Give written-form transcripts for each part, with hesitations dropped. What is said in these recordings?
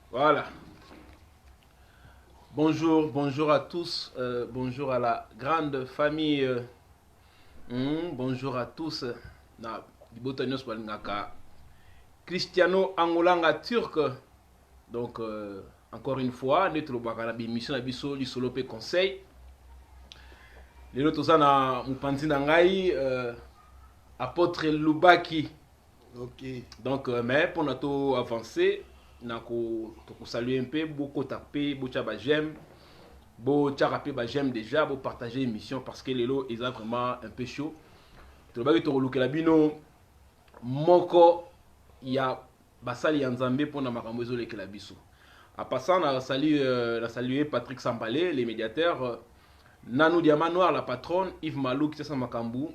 Voilà. Bonjour, bonjour à tous. Bonjour à la grande famille. Bonjour à tous. Na Botanios Balingaka. Cristiano Angolanga Turc. Donc, encore une fois, notre bakana mission na biso li solo pe conseil. Lelo toza na mupanzi na ngai apôtre Lubaki. Ok. Donc, mais pour notre avancer, nako saluer un peu, beaucoup taper, beaucoup ba j'aime, beaucoup taper ba j'aime déjà, beaucoup partager l'émission parce que lelo est vraiment un peu chaud. Tu vas te reluquer la bino moko ya basali ya nzambe pour na makambo ezole ke la biso. En passant, on a salué Patrick Sambalé, les médiateurs, Nanou Diamant Noir, la patronne, Yves Malou, qui est Makambu,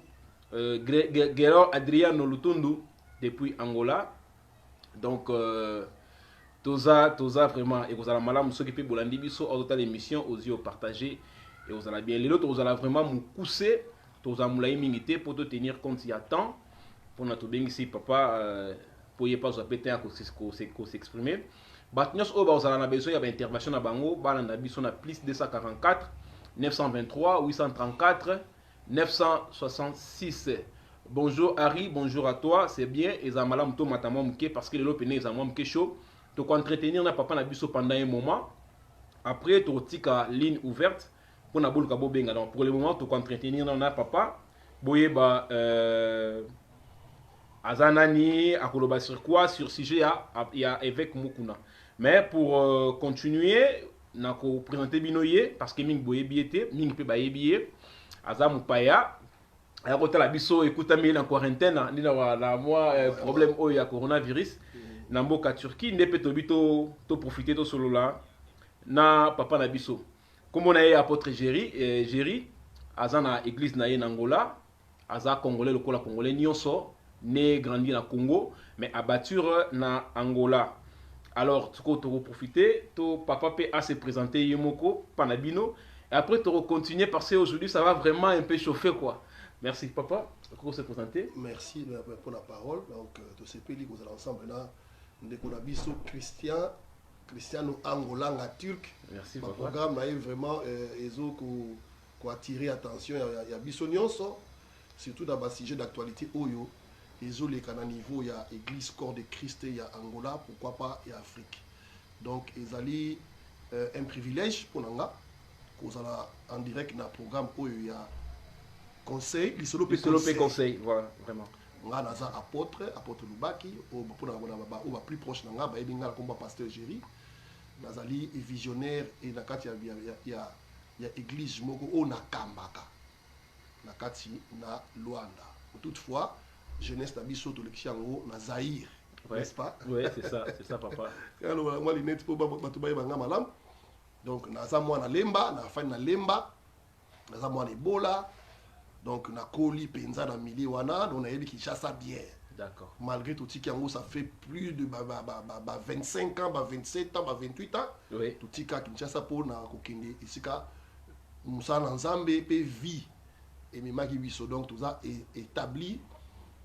Guerrero Adriano Lutundu, depuis Angola. Donc, Toza vraiment, et vous allez malam, ceux qui peuvent bolandi biso, au total l'émission, aux yeux partagés, et vous allez bien. Les autres, vous allez vraiment nous pousser, Toza moulaï mingité, pour te tenir compte, il y a temps, pour notre bien ici, papa, pour y pas vous péter à s'exprimer. Batnyos Oba, vous avez besoin, il y a une intervention à Bango, Balanda biso na plus 244, 923, 834, 966. Bonjour Harry, bonjour à toi, c'est bien. Et Zamala Mto Matama Mke parce que le lopene Zamwa Mke chaud. Tu entretenir na papa na biso pendant un moment. Après, tu tika ligne ouverte pour na boule kabo benga. Donc pour le moment, tu entretenir na papa. Boye ba Azanani, akoloba sur quoi? Sur sujet ya évêque Mukuna. Mais pour continuer, na ko présenter binoye parce que ming boye biete, ming pe ba yebiye. Azamu paya. Alors, la biso écoutez en quarantaine, ni na moi problème au ya coronavirus. Na mboka Turquie, ne peut to profiter de solo là. Na papa na biso. Comme on a eu apôtre Géry, azana église na Angola, aza congolais le kola congolais nyonso, né grandi na Congo, mais abatture na Angola. Alors, tu peux profiter, to papa peut à se présenter yemoko panabino et après tu continuer parce que aujourd'hui ça va vraiment un peu chauffer quoi. Merci papa, pour se présenter. Merci pour la parole. Donc, tous ces pays que vous allez ensemble là, nous avons Cristiano Angolanga Turc. Merci Le papa. programme est vraiment attirer attention. Il y a Bissonios, surtout dans le sujet d'actualité Oyo. Les autres, les niveau, il y a Église Corps de Christ, il y a Angola, pourquoi pas, il y a Afrique. Donc, ils allaient un privilège pour nous. Vous allez en direct dans le programme Oyo, il y a conseil, il solo conseil, voilà, vraiment. Nga naza apôtre Lubaki, au plus proche nanga, ba ebinga la combat pasteur Géry. Nazali visionnaire et nakati ya église moko o nakambaka. Nakati na Luanda. Toutefois, jeunesse na biso to lekiango na Zaïre, n'est-ce pas? Oui, c'est ça papa. Alors moi les net pour batu ba banga malam. Donc naza moi na lemba, na fa na lemba. Naza moi na Ebola. Donc, na Koli, Penza, dans Mili, Wana, on a eu Kinshasa bien. D'accord. Malgré tout, ça fait plus de 25 ans, 27 ans, 28 ans. Oui. Tout Kinshasa pour na Kokende. Ici, Moussa Nzambe, pe vie. Et Mimaki Biso, donc tout ça est établi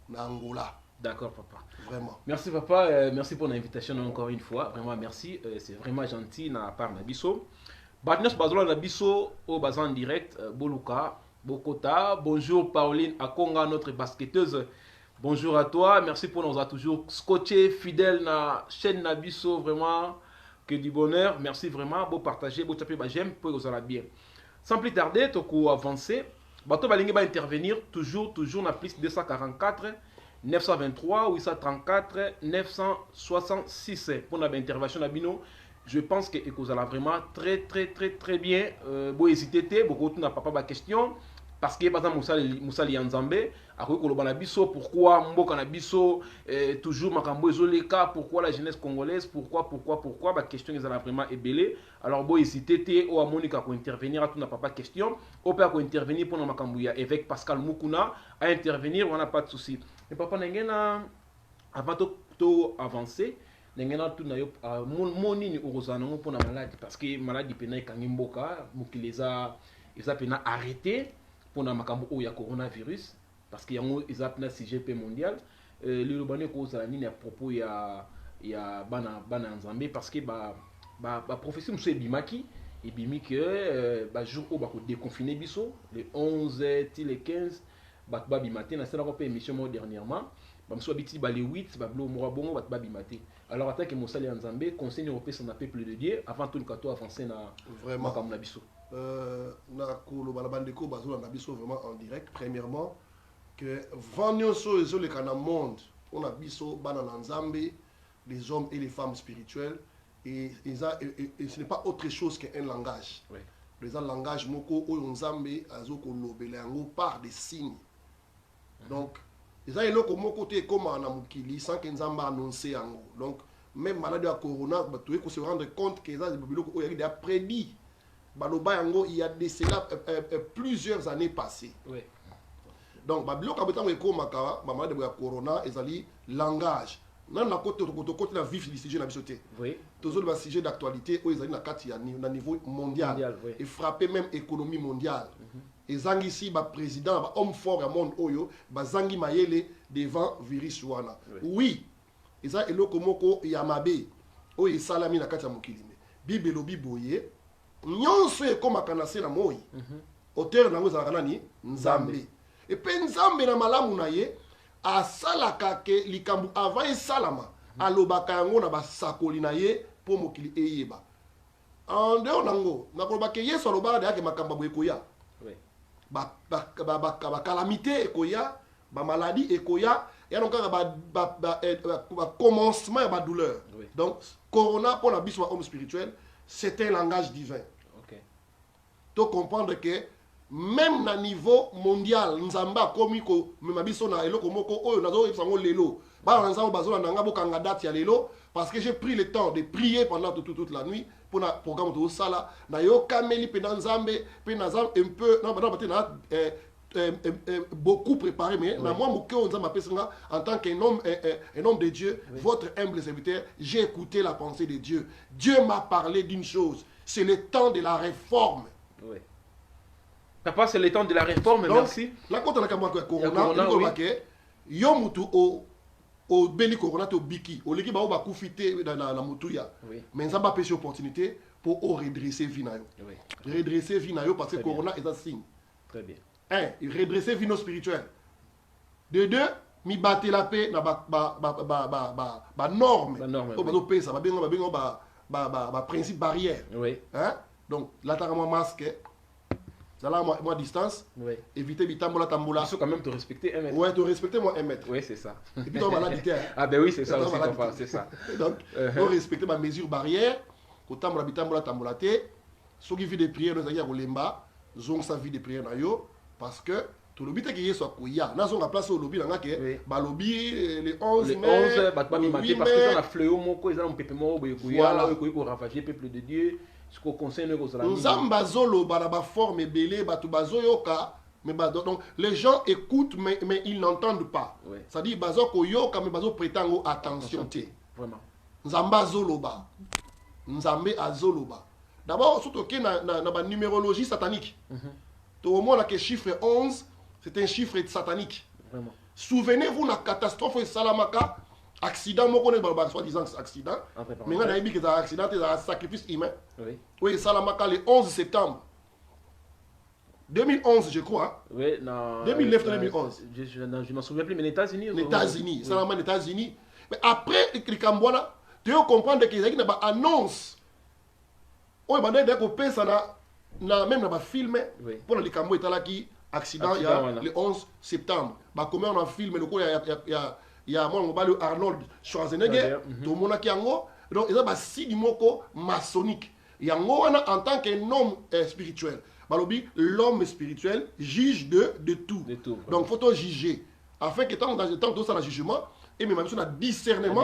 na Angola. D'accord, papa. Vraiment. Merci, papa. Merci pour l'invitation encore une fois. Vraiment, merci. C'est vraiment gentil na part Nabiso. Batnos Bazola Nabiso, au bazan direct, Boluka. Bokota, bonjour Pauline Akonga, notre basketteuse. Bonjour à toi, merci pour nous avoir toujours scotché, fidèle na chaîne Nabiso, vraiment que du bonheur. Merci vraiment, beau partager, beau taper, j'aime, pour que vous allez bien. Sans plus tarder, toko avancer. Bato Balingue va intervenir toujours na plus 244 923 834 966 pour notre intervention à Bino. Je pense que vous allez vraiment très bien. Bon, hésitez, beaucoup de papa ma question. Parce que par exemple Moussa Lianzambe a reconnu biso pourquoi Mboka na biso toujours makambo ezoleka, pourquoi la jeunesse congolaise, pourquoi la question ils ont vraiment ébélé. Alors bon hésitez ou à Monica pour intervenir à tout na papa question, au père pour intervenir pour na makambo ya évêque Pascal Mukuna à intervenir, on n'a pas de souci. Mais papa n'engena avant to avancer n'engena tout na yo monini urozana pour na maladie parce que maladie pena ikangi mboka mukileza ils a pena arrêté pour na makambo ya coronavirus parce qu'il y a un CGP mondial le libanais cause nini à propos ya ya bana nzambe parce que ba prophétie muso ebimaki ebimi que ba jour où ba ko déconfiner biso le 11 ti le 15 ba babima te na sala ko pe émission mo dernièrement ba muso biti ba le 8 ba blo mo bongo ba babima te. Alors attaque mosali nzambe conseil européen na peuple de Dieu avant tout le kato avancer na vraiment comme na biso na kolo bala bandeko bazo na biso vraiment en direct. Premièrement que vanyo so ezo le kana monde on a biso bana na nzambe, les hommes et les femmes spirituels, et ce n'est pas autre chose qu'un langage. Oui. Les langage moko oyo nzambe azoko lobela yango par des signes. Donc ils ont eloko moko te comme na mukili sans que nzambe annoncer yango. Donc même maladie à corona ba tu ko se rendre compte que ça biloko oyo il a prédit baloba yango il y a de cela plusieurs années passées. Oui. Donc biloko abetango ekomaka ba maladie ya corona ezali langage. Nan na côté la vif du sujet na biso te. Oui. Toujours le sujet d'actualité où ils ont na niveau mondial, oui. Et frapper même économie mondiale. Et zangi ici ba président ba homme fort à monde oyo ba zangi mayele devant virus wana. Oui. Eza eloko moko ya mabe oyo salami na kati ya mokili. Bible lobi boye nyonso ekomaka na se na moi. Auteur nango za nani nzambe. Et pe nzambe na malamu na ye asalaka ke likambu avant esalama alobaka yango na basakoli na ye po mokili eyeba en dehors nango nakoloba ke yesu alobaka deyake makambo boye ekoya calamité ekoya maladie ekoya yano kaka commencement ya douleur. Donc corona pour la biso homme spirituel c'est un langage divin. Okay. To comprendre que même na niveau mondial nzamba komi ko mema biso na eloko moko oyo nazo sango lelo ba nzamba bazola nanga bokanga date ya lelo parce que j'ai pris le temps de prier pendant toute la nuit pour na programme de sala na yo kameli pe nzambe pe nzambe un peu non na beaucoup préparé mais na moi moke nzamba pesinga en tant qu'un homme un homme de Dieu, votre humble serviteur, j'ai écouté la pensée de Dieu. Dieu m'a parlé d'une chose, c'est le temps de la réforme. Oui. Papa, c'est le temps de la réforme, donc, merci. La compte na kamwa corona, yo mutu o beli corona to biki, o leki ba o ba kufite na mutuya. Mais nzamba pêche opportunité pour redresser vie na yo. Redresser vie na yo parce que corona est un signe. Très bien. Un, redresser vie no spirituelle. De deux, mi battre la paix na norme. O ba do pesa, ba bengo ba principe barrière. Oui. Hein? Donc là t'as un masque. Là, moi, distance, éviter bitambola tambola. Il faut quand même te respecter 1 mètre. Ouais, te respecter moi 1 mètre. Oui, c'est ça. Et puis dans maladie. Ah ben oui, c'est ça aussi, papa, c'est ça. Donc, faut respecter ma mesure barrière. Quand tambola bitambola tambola te, ceux qui vivent des prières, nous allons à Lemba, zong sa vie de prière na yo, parce que tout le but est qu'il y ait soit kouya. Nous avons place au lobby, bah lobby le 11 mai. Le 11, bah pas parce que ça a fléau mon quoi, ils ont un pépé mort, kouya, là, ils ont ravagé peuple de Dieu. Ce qu'on conseille aux amis. Nzamba zolo ba forme belé batu bazoyoka mais donc les gens écoutent mais ils n'entendent pas. Ça dit bazo ko yoka mais bazo prétendre attention té. Vraiment. Nzamba zolo ba. Nzambe azoloba. D'abord surtout que na ba numérologie satanique. Tout au moins que chiffre 11 c'est un chiffre satanique. Vraiment. Souvenez-vous la catastrophe Salamaka. Accident, moi connais pas soi-disant accident. Mais on a dit que c'est un accident, c'est un sacrifice humain. Oui, Salamaka le 11 septembre 2011, je crois. Oui, non. 2009-2011. Je ne m'en souviens plus, mais les États-Unis. Les États-Unis, Salamaka les États-Unis. Mais après, les Cambouana, tu dois comprendre qu'il y a une annonce. Oui, mais d'accord, même dans le film, pour les Cambouana, qui accident, il y a le 11 septembre. Comment on a filmé, il y a moi Arnold Schwarzenegger, tout le monde qui yango, donc il y a un signe maçonnique. Yango en tant qu'un homme spirituel. L'homme spirituel juge de tout. Donc il faut juger. Afin que tant que ça le jugement, et même sur le discernement,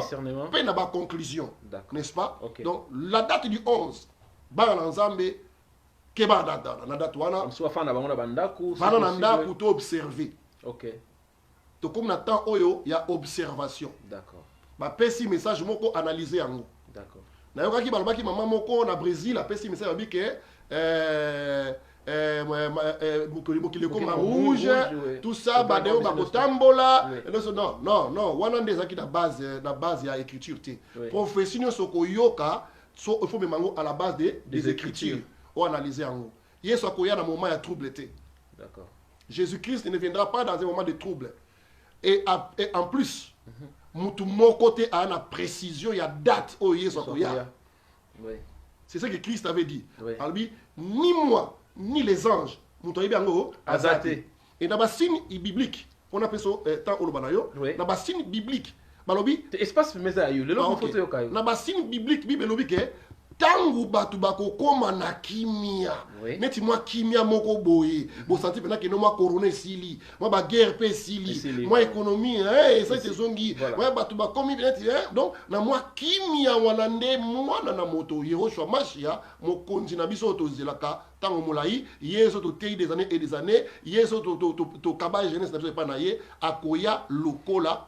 puis la conclusion. N'est-ce pas? Donc la date du 11, Balanzambe, Keba date, la date wana. Soit fan d'abord la bandaku. Bananda pour observer. Ok. Donc comme na temps oyo, il y a observation. D'accord. Ba pesi message moko analyser yango. D'accord. Na yoka ki balobaki maman moko na Brésil a pesi message abi que mokili ekoma rouge, tout ça, badeo bakotambola. Non, wana nde ezalaki na base ya écriture te. Prophétie nyonso koyoka, il faut même à la base des écritures. Ou analyser en haut. Yesu akoya na moment ya trouble te. D'accord. Jésus-Christ ne viendra pas dans un moment de trouble. Et en plus, mutu mon côté a une précision, il y a date où Yesu akoya. Oui. C'est ce que Christ avait dit. Oui. Alors lui, ni moi, ni les anges, mutu yango azate. Et dans le signe biblique, on appelle ça tant olobanayo, dans le signe biblique, balobi espace meza yo, le long photo yo kayo. Dans le signe biblique, Bible lobi ke tangu batu bakokoma na kimia neti mwa kimia moko boye bo senti pena ke no mwa corona sili mwa ba guerre pe sili mwa économie ça c'est zongi mwa batu bakomi neti donc na mwa kimia wana nde mwana na moto Yehoshua Mashia mokonzi na biso tozelaka tango molai yeso to tei des années et des années yeso to kaba jeunesse na biso pa na ye akoya lokola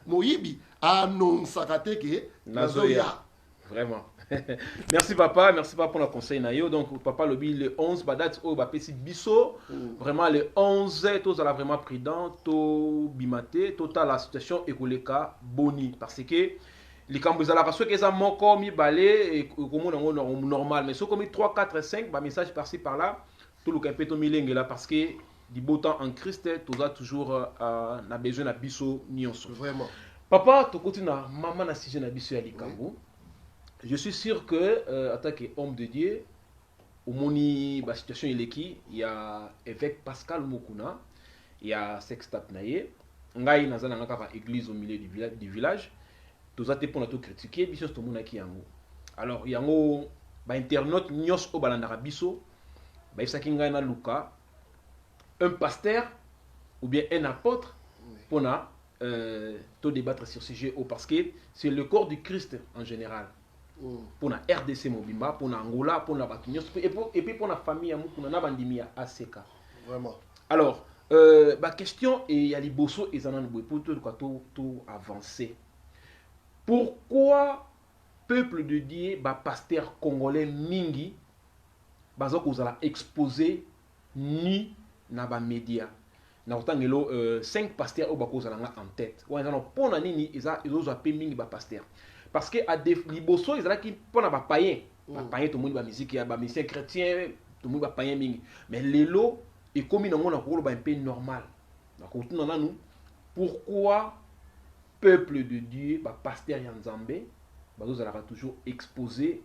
moyibi annonçaka te ke nazoya vraiment. Merci papa pour le conseil nayo. Donc papa lobby le 11 badat au bapesi biso vraiment le 11 tous ala vraiment prudent to bimate total la situation ekoleka boni parce que les cambouza parce que ça moko mi balé et comme on normal mais so comme 3 4 5 ba message par-ci par-là tout le capeto milenge là parce que du beau temps en Christ tous a toujours na besoin na biso nyonso vraiment papa to continue na maman na sujet na biso ya likambo. Je suis sûr que, en tant qu'homme de Dieu, au moni, la situation il y a évêque Pascal Mokuna, il y a Sextap Naye, ngai nazana ngaka église au milieu du village, tous a été pour nous critiquer, biso tout monde qui yango. Alors yango ba internaute nyos o balandara biso, ba ifsaki ngai na luka, un pasteur ou bien un apôtre pour na débattre sur ce sujet parce que c'est le corps du Christ en général. Pour la RDC Mobimba, pour Angola, pour la Batunyos, et puis pour la famille pour la Bandimia ACK. Vraiment. Alors, ma question est il y a les bosso et Zanan pour tout avancer. Pourquoi peuple de Dieu, pasteur congolais Mingi, bazok vous allez exposer ni na ba média. Na otangelo 5 pasteurs au bako zalanga en tête. Ou en pona nini ils ont appelé Mingi ba pasteur. Parce que à des liboso ils qui pour na ba païen tout le monde ba musique ya ba musicien chrétien tout le monde ba païen mingi mais lelo et comme ils ont un ba un peu normal donc nous pourquoi peuple de Dieu ba pasteur ya Nzambe bazo zalaka toujours exposé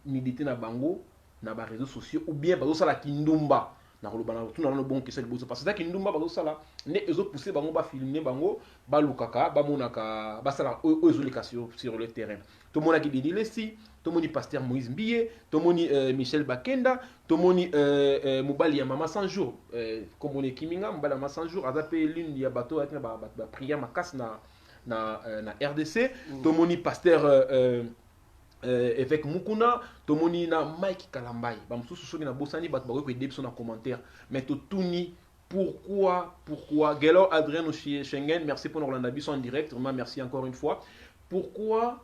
militer na bango na ba réseaux sociaux ou bien bazo sala kindumba na koloba na tout na bon que c'est liboso parce que kindumba bazo sala ne ezo pousser bango ba filmer bango ba lukaka ba monaka ba sala ezolikation sur le terrain to mona ki didi lesi to moni pasteur Moïse Mbiye to moni Michel Bakenda to moni mobali ya mama 100 jours comme on est kiminga mobali ya mama 100 jours azape l'une ya bateau avec ba prière makas na RDC to moni pasteur évêque Mukuna to moni na Mike Kalambai ba mususu soki na bosani bat ba ko debso na commentaire mais to tuni pourquoi Gelo Adrien Schengen merci pour Orlando Bisson en direct vraiment merci encore une fois pourquoi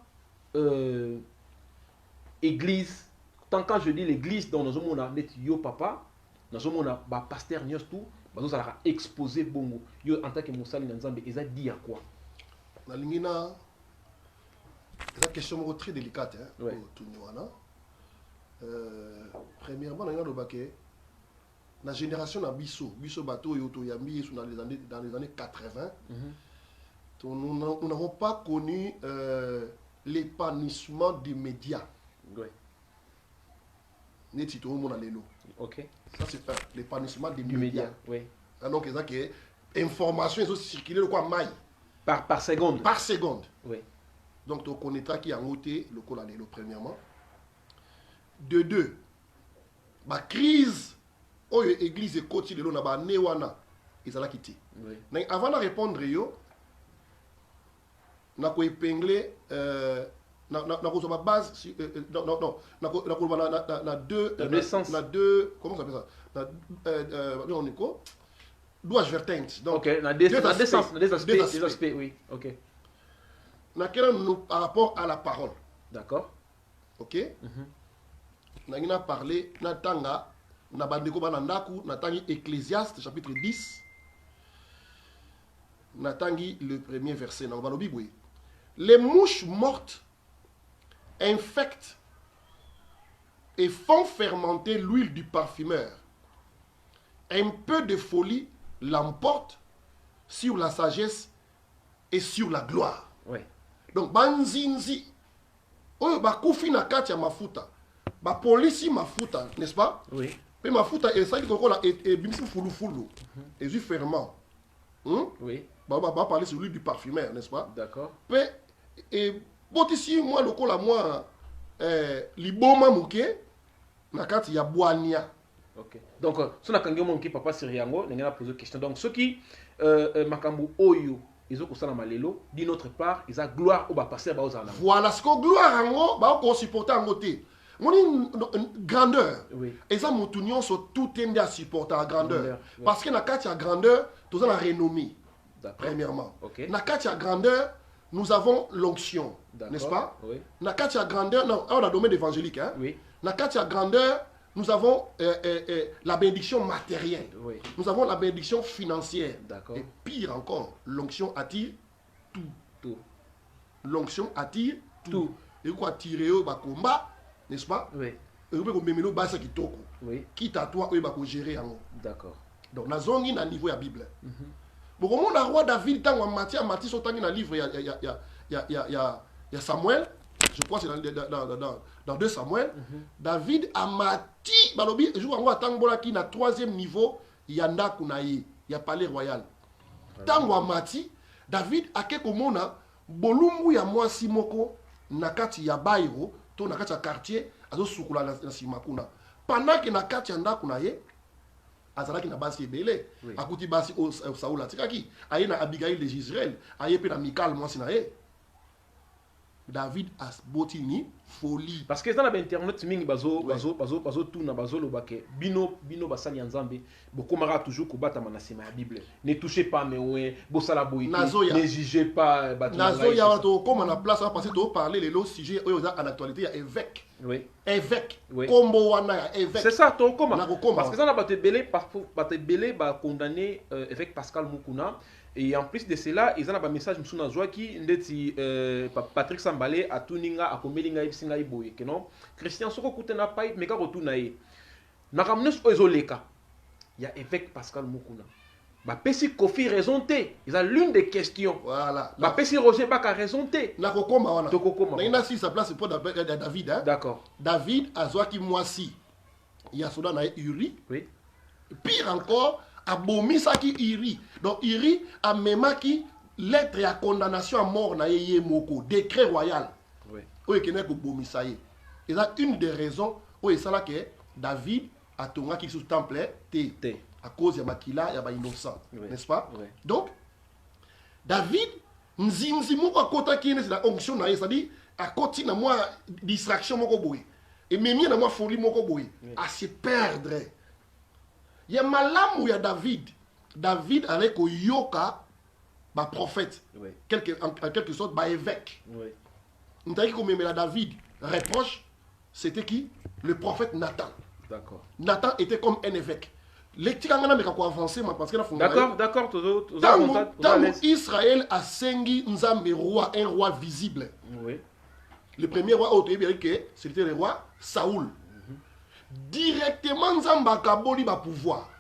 église tant quand je dis l'église dans nos hommes net yo papa nos hommes ba pasteur nyos tout ba nous allons exposer bongo yo en tant que musali na Nzambe eza dire quoi na lingina c'est une question très délicate pour tout premièrement na lobake la génération na biso bateau yoto yambi dans les années 80 nous n'avons pas connu l'épanouissement des médias. Neti to mon alelo. OK. Ça c'est l'épanouissement des médias. Oui. Donc ça que information est circuler le quoi maille par seconde. Par seconde. Oui. Donc tu connaîtras qui a monté le col alelo premièrement. De deux. Ma crise église ekoti lelo na ba newana ezala kiti. Oui. Avant de répondre yo na ko épingler na base na deux comment ça s'appelle ça on est quoi douze vertentes donc OK na deux aspects oui OK na nous par rapport à la parole d'accord OK na ina parler na tanga na bandeko bana ndaku natangi Ecclésiaste chapitre 10 natangi le premier verset na balobi boye. Les mouches mortes infectent et font fermenter l'huile du parfumeur. Un peu de folie l'emporte sur la sagesse et sur la gloire. Oui. Donc banzinzi oyo bakufi na kati ya mafuta ba polisi mafuta, n'est-ce pas? Oui. Mais mafuta esali kokola et bimisi fulufulu et du ferment. Oui. Ba parler sur l'huile du parfumeur, n'est-ce pas? D'accord. Mais et botisi moi lokola moi liboma muke na kati ya boania. Ok. Donc si on a kangé mon qui papa Siriango, on a posé une question. Donc ceux qui makambu oyo ils ont ça malelo d'une autre part ils ont gloire au bas passer ba aux voilà ce que gloire ango ba ko supporter ango te moni grandeur. Oui. Et ça moutunion so tout ende à supporter la grandeur Oui. parce que na kati ya grandeur tout ça la renommée premièrement. Okay. Na kati ya grandeur nous avons l'onction, n'est-ce pas? Oui. Na kati ya grandeur non on a domaine évangélique hein. Oui. Na kati ya grandeur nous avons la bénédiction matérielle. Oui. Nous avons la bénédiction financière. D'accord. Et pire encore, l'onction attire tout. Tout. L'onction attire tout. Tout. Et quoi tirer au combat, n'est-ce pas? Oui. Et vous pouvez basa kitoko. Oui. Quitte à toi, vous gérer en haut. D'accord. Donc, na zongi na niveau ya Bible. Bon, comment le roi David, dans Matthieu, sont dans le livre, il y a Samuel. Je crois que c'est dans 2 Samuel. David a mati, balobi, je vois en Tangola qui na 3e niveau, il y a Ndakunaye, il y a palais royal. Tango mati, David a quelque mona, bolumbu ya mwasi moko, nakati ya bairo, to nakati ya quartier, azo sukula na simakuna. Pendant que nakati ya Ndakunaye, azalaki na basi ebele, akuti basi o Saoul atikaki, aye na Abigail de Israël, aye pe na Mikal mwasi na ye. David a botini folie. Parce que dans l'internet mingi bazo tout na bazo lobake bino basali nzambe bokomara toujours ko bata manasema ya Bible. Ne touchez pas mes ouais, bosala boyi. Ne jugez pas bato. Nazo ya to comme na place parce que to parler les lots sujet oyo za en actualité ya évêque. Oui. Évêque. Oui. Kombo wana ya évêque. C'est ça to comment? Parce que ça na bato belé ba condamné évêque Pascal Mukuna. Et en plus de cela, ils ont un message msuna zwaki ndeti Patrick Sambale a tuninga a komelinga ibsinga iboye que non Christian soko kutena pai meka kotuna ye. Na kamnes ozoleka. Il y a évêque Pascal Mukuna. Ba pesi Kofi raison té. Ils ont l'une des questions. Voilà. Ba pesi Roger Baka raison té. Na kokoma wana. To kokoma. Na ina si sa place pour David hein. D'accord. David a zwaki mwasi. Il y a soda na Uri. Oui. Pire encore abomisaki Iri. Donc Iri a memaki lettre à condamnation à mort na yeye moko, décret royal. Oui. Oye kene ko bomisa ye. Et ça une des raisons oye sala que David a tongaki sous temple té à cause ya makila ya ba innocent, oui. N'est-ce pas? Oui. Donc David nzinzi moko akota ki c'est la onction na ye, c'est-à-dire à côté na moi distraction moko boye. Et même na moi folie moko boye, à se perdre. Il y a malamu ya David. David avec yoka ba prophète. Oui. En quelque sorte ba évêque. Oui. Nous avons dit que David reproche, c'était qui? Le prophète Nathan. D'accord. Nathan était comme un évêque. D'accord, Tant Israël a sengi nzambe roi, un roi visible. Oui. Le premier roi c'était le roi Saoul. Directement nzambe akaboli ba pouvoir.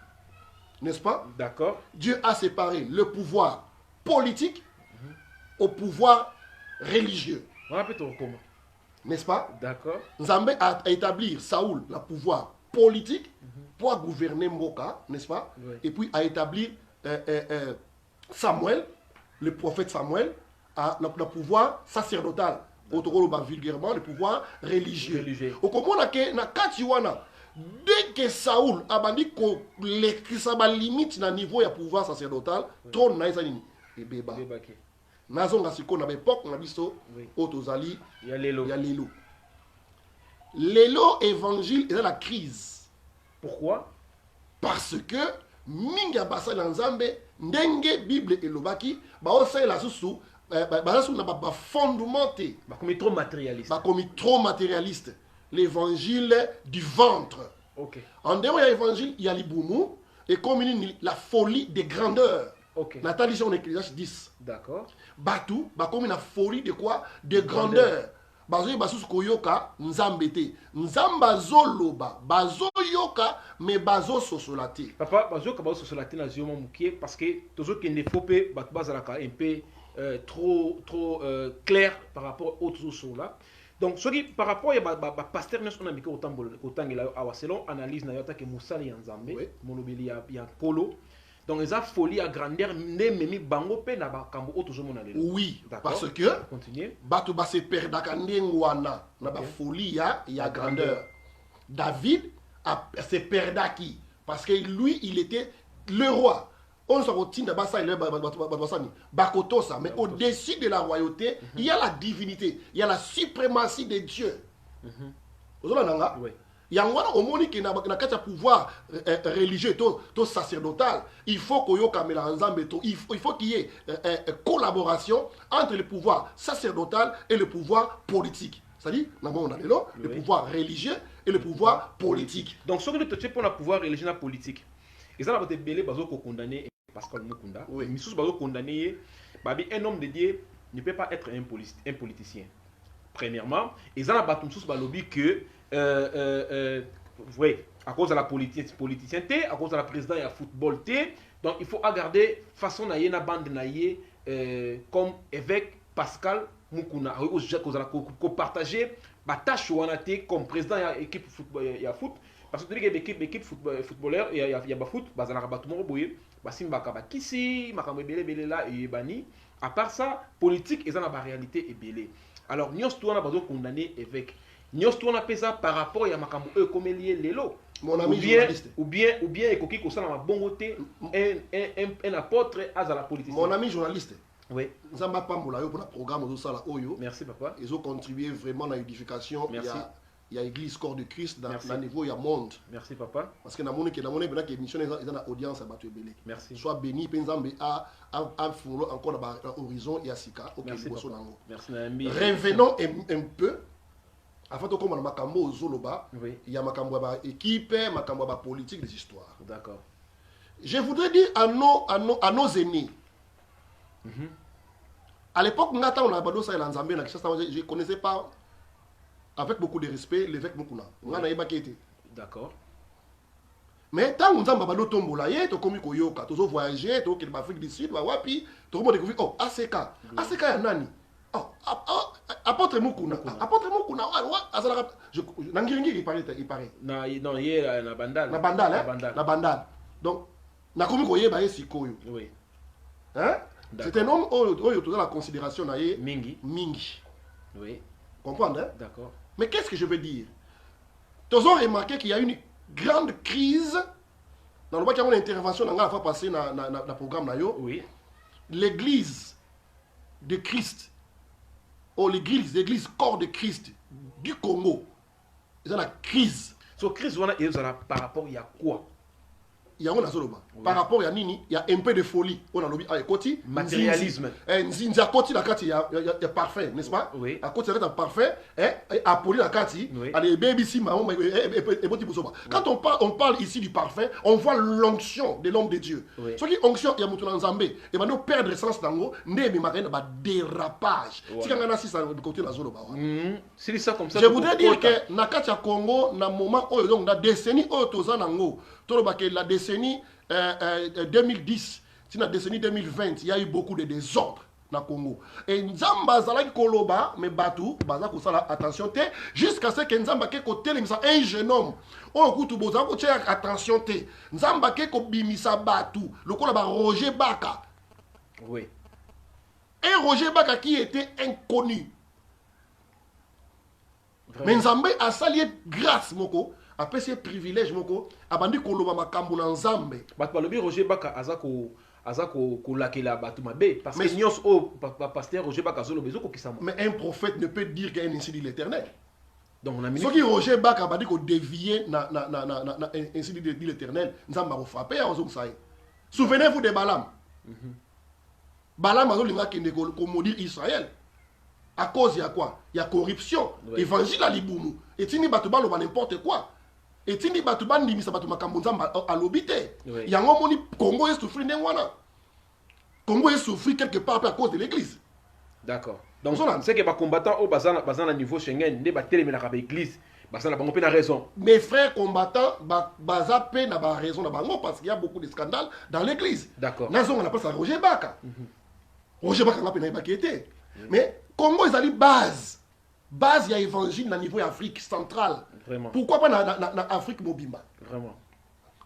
N'est-ce pas? D'accord. Dieu a séparé le pouvoir politique au pouvoir religieux. On répète comment? N'est-ce pas? D'accord. Nzambe a établi Saoul le pouvoir politique pour gouverner Mboka, n'est-ce pas? Oui. Et puis a établi Samuel, le prophète Samuel, a le pouvoir sacerdotal. Vulgairement, le pouvoir religieux. Au comment na katiwana, dès que Saoul a bandi ko la limite na niveau ya pouvoir sacerdotal, trône na ezali et beba. Nazonga siko na époque na biso otozali ya lelo. L'élo évangile est dans la crise. Pourquoi? Parce que minga basa na nzambe ndenge Bible elobaki ba osala susu ba susu na ba fondamenté. Ba comme trop matérialiste. Ba comme trop matérialiste. L'évangile du ventre. Ok. En dehors, il y a l'évangile, il y a l'Iboumou, et comme il dit, la folie des grandeurs. Ok. Nathalie, on Ecclésiaste 10. D'accord. Batou, comme une folie de quoi? De grandeur. Bazo basus koyoka, nzambete. Nzamba zoloba, bazo yoka, mais bazo sosolate. Papa, bazo kaba sosolate na zioma mukie parce que toujours qu'il ne faut pas bazalaka un peu trop clair par rapport aux autres choses là. Donc ce qui par rapport à pasteur nous on a mis autant selon analyse na yota que musali yanzambe, monobeli ya polo. Donc, ils ont folie à grandeur, mais bango pe na bakambo autour de oui, parce que Batou ba se perdre wana na ba folie ya grandeur. David se perdre qui? Parce que lui, il était le roi. On se retient de ça, il est bakotosa, mais au-dessus de la royauté, il y a la divinité, il y a la suprématie de Dieu. Vous avez oui. Il y a un pouvoir religieux, tout sacerdotal. Il faut qu'il y ait collaboration entre le pouvoir sacerdotal et le pouvoir politique. C'est-à-dire, le pouvoir religieux et le pouvoir politique. Donc, ce que nous avons pour le pouvoir religieux et politique, ils ont été condamnés Pascal Mukunda. Oui. Mais ils ont condamné un homme de Dieu ne peut pas être un politicien. Premièrement, ils ont battu que oui, à cause de la politicienté, à cause de la présidence et la football, donc il faut garder façon na yena bande na ye comme évêque Pascal Mukuna, ko partager ba tâche wana té comme président ya équipe football ya foot parce que l'équipe footballeur et ya ba foot bazala ka batumo boye basimba ka ba kisi makambo belé là et bani à part ça politique ils ont la réalité et belé. Alors nous on a besoin condamner évêque. Nous on appelle ça par rapport à makambo comme lié lelo. Mon ami journaliste. Ou bien ekoki ko sala ma bongoté un apôtre à la politique. Mon ami journaliste. Oui. Nzamba pambola yo pour le programme de sala oyo. Merci papa. Ils ont contribué vraiment à l'édification. Merci. Il y a l'église corps de Christ dans le niveau il y a monde. Merci papa. Parce que dans mon émission ils ont une audience à battre belé. Merci. Sois béni penzambe à encore à horizon et à sika. OK, merci papa. Merci Nambi. Revenons un peu. Afin de comme makambo zoloba, oui. Il y a makambo ba équipe, makambo ba politique des histoires. D'accord. Je voudrais dire à nos aînés. À l'époque, on je ne connaissais pas avec beaucoup de respect l'évêque Mukuna. D'accord. Mais tant que nous avons tombola, tu comme koyoka, tu voyager, tu as Afrique du Sud, wapi, tu as découvert oh ACK. ACK ya nani? Oh, apôtre Mukuna. Apôtre Mukuna. Nangiringi il paraît. Non, il y a na bandal. Na bandal. Donc na komi koyeba sikoyo. Oui. Hein? C'est un homme où tu as la considération na mingi. Oui. Comprendre hein? D'accord. Mais qu'est-ce que je veux dire? Tu as remarqué qu'il y a une grande crise dans le cas où l'intervention n'a pas passé dans le programme na yo. Oui. L'église de Christ ou l'église corps de Christ du Congo, ils ont la crise. So crise wana ils ont par rapport à quoi? Il y a un azoloba. Par rapport à nini, il y a un peu de folie. On a lobby à côté matérialisme. Nzinzi à côté la carte il y a parfait, n'est-ce pas? Oui. À côté la parfait et à poli la carte. Allez baby si maman et petit bosoba. Quand on parle ici du parfait, on voit l'onction de l'homme de Dieu. Ce qui onction il y a mutu nzambe et va nous perdre sens dango, ndemi makena ba dérapage. Si quand on a 6 côté la zoloba. C'est ça comme ça. Je voudrais dire que na kati ya Congo na moment oyo donc na décennie oyo tozanango. La décennie 2010, si la décennie 2020, il y a eu beaucoup de désordres dans le Congo. Et Nzamba Zalaki Koloba, mais Batou, Baza Kosala, attention, jusqu'à ce que Nzamba Keko Telemisa, un jeune homme, on écoute Boza, attention, Nzamba Keko Bimisa Batou, le Kola Roger Baka. Oui. Un Roger Baka qui était inconnu. Vraiment. Mais Nzamba a salié grâce, Moko. Après ces privilèges moko abandi koloba makambo na nzambe bat balobi Roger Baka azako lakela batu mabe parce que nyos o pasteur Roger Baka zolo bezo ko kisama. Mais un prophète ne peut dire qu'il y a ainsi dit l'Éternel. Donc on a mis ce qui Roger Baka abandi ko dévier na ainsi dit l'Éternel nzamba ko frapper à ozong sai. Souvenez-vous de Balaam. Balaam azolinga kende ko maudire Israël. À cause il y a quoi? Il y a corruption. Oui. Évangile à Liboumou. Et tini batu balo n'importe quoi. etindi bato bandimisa bato makambo nzambe alobi te Oui. yango moni Congo esouffri ndenge wana Congo esouffri quelque part à cause de l'église. D'accord. Donc Zola. c'est que les combattants au bazan niveau Schengen ne ba téléménaka ba église bazan la bango pe na raison. Mes frères combattants baza pe na ba raison na bango parce qu'il y a beaucoup de scandales dans l'église. D'accord. Nazon on appelle ça Roger Baka. Roger Baka ngapena ba été. Mais Congo ils ali base il y a évangile na niveau Afrique centrale. Vraiment. Pourquoi pas na Afrique mobimba? Vraiment.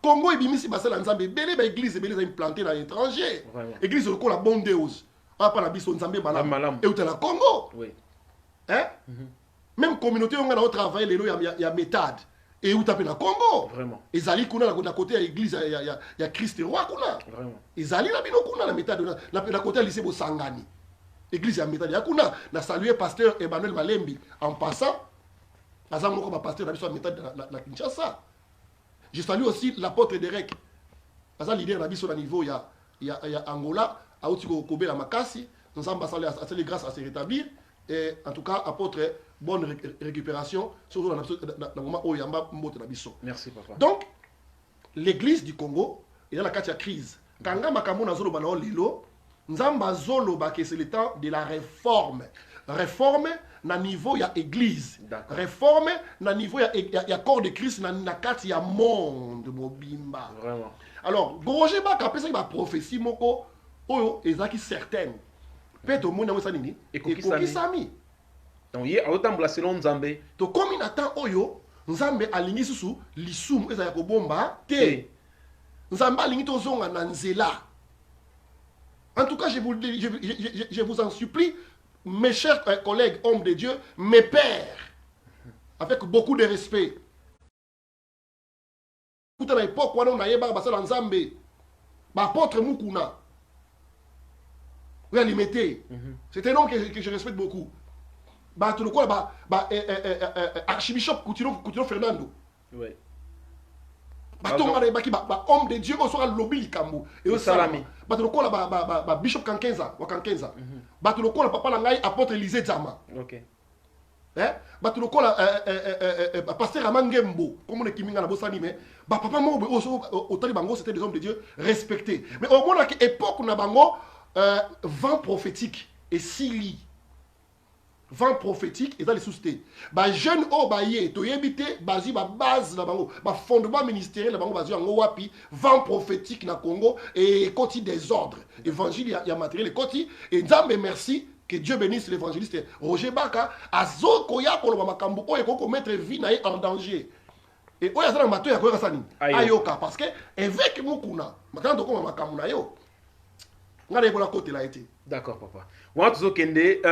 Congo ebimisi basala nzambe belé ba église belé za implanté dans l'étranger. Vraiment. Église ko la bonne Deus. Pas na biso nzambe malam. Et au la Congo. Oui. Hein? Même communauté on a travaillé les il y a méthode et où taper na Congo. Vraiment. Ezali kuna na côté à l'église il y a Christ roi kuna. Vraiment. Ezali na bino kuna la méthode na côté lycée Bosangani. Église ya méthode ya kuna na saluer pasteur Emmanuel Malembi en passant. Azam moko ba pasteur na biso méthode na Kinshasa. Je salue aussi l'apôtre Derek. Parce que leader na biso na niveau il y a Angola, a outi ko kobela makasi, nous avons passé grâce à se rétablir et en tout cas apôtre bonne récupération surtout dans le moment où il y a mbote na biso. Merci papa. Donc l'église du Congo est dans la crise. Kanga makambo na zolo bana lilo, nzamba zolo ba que c'est le temps de la réforme. Réforme na niveau ya église. Réforme na niveau ya corps de Christ na kati ya monde mobimba. Vraiment. Alors, Roger Baka après ba prophétie moko oyo ezaki certaine. Peut-être mona mo sanini ekokisami. Donc hier autant selon Nzambe. To comme in attend oyo Nzambe alingi susu lisumu eza ya kobomba te. Nzambe alingi to zonga na nzela. En tout cas, je vous en supplie, mes chers collègues, hommes de Dieu, mes pères, avec beaucoup de respect. Écoutez, à l'époque, quand on a eu Nzambe, apôtre Mukuna, oui, limité. C'est un nom que je respecte beaucoup. Archibishop Coutinho Fernando. Oui. Homme de Dieu, on sera lobby likambo. Et au salami. Bishop Kankenza, Wakankenza. Batuloko papa langai apôtre Élisée Djama. OK. Batuloko pasteur Amangembo, comme on est kiminga na bosani mais papa mo au tali bango c'était des hommes de Dieu respectés. Mais au moment à époque na bango vent prophétique et Sili. Vent prophétique et dans les sous-cités. Ba jeune o ba yé to yebité bazi ba base na bango, ba fondement ministériel na bango bazi en wapi, vent prophétique na Congo et côté des ordres. Évangile il y a matériel côté et Nzambe merci que Dieu bénisse l'évangéliste Roger Baka azoko ya ko makambo o eko mettre vie na en danger. Et oya zana mato ya ko kasani. Ayoka parce que évêque mukuna makando ko makambo na yo. Ngale ko la côté là été. D'accord, papa. On a toujours Kende,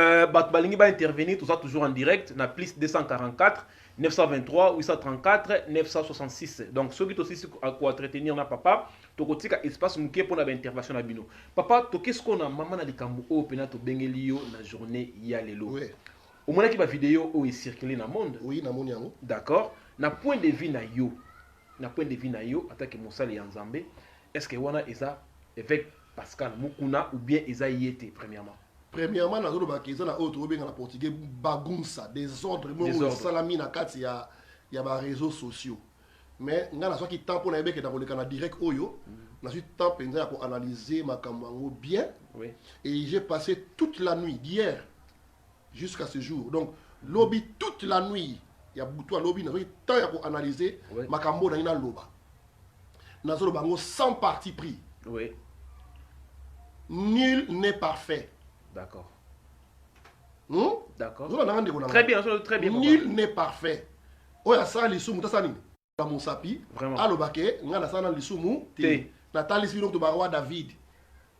Balingi va intervenir, tout ça toujours en direct, na plus 244 923 834 966. Donc, ceux qui aussi à quoi entretenir na papa, to kotika espace muké pour la intervention na bino. Papa, to qu'est-ce qu'on a maman na likambo o pena to bengelio na journée ya lelo. Oui. Au moins qui va vidéo o est circulé dans le monde. Oui, na monde yango. D'accord. Na point de vue na yo. Na point de vue na yo, attaque Moussali ya Nzambe. Est-ce que wana eza avec Pascal Mukuna ou bien Eza Yete, premièrement? Premièrement, dans le Bakeza, na autre bien en portugais, bagunça, désordre, salami na kati ya réseaux sociaux. Mais nga na soki temps pour na ebeke dans le direct oyo, na suis temps penza pour analyser ma kamango bien. Oui. Et j'ai passé toute la nuit d'hier jusqu'à ce jour. Donc lobby toute la nuit, il y a beaucoup de lobby, na soki temps pour analyser ma kambo na ina loba. Na zo bango sans parti pris. Oui. Nul n'est parfait. D'accord. D'accord. Très bien, très bien. Nul n'est parfait. Oya sa lisumu tasani. La musapi. Vraiment. Alobake ngana sana lisumu te. Natali sino to barwa David.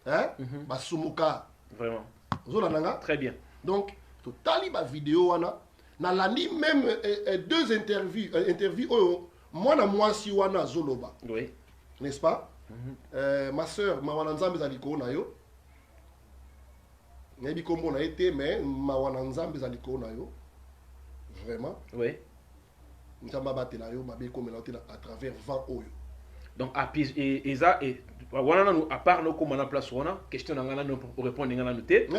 Hein? Basumuka. Vraiment. Zola nanga. Très bien. Donc totali ba vidéo wana na landi même deux interviews oyo moi na mwasi wana zoloba. Oui. N'est-ce pas? Ma soeur Mawana Nzambe zaliko na yo. Nyebi kombo na été mais Mawana Nzambe zaliko na yo. Vraiment? Oui. Nzamba batela yo mabe comme na à travers 20 oyo. Donc et ça et wana nous à part nous comme na place wana question ngana nous pour répondre ngana noté.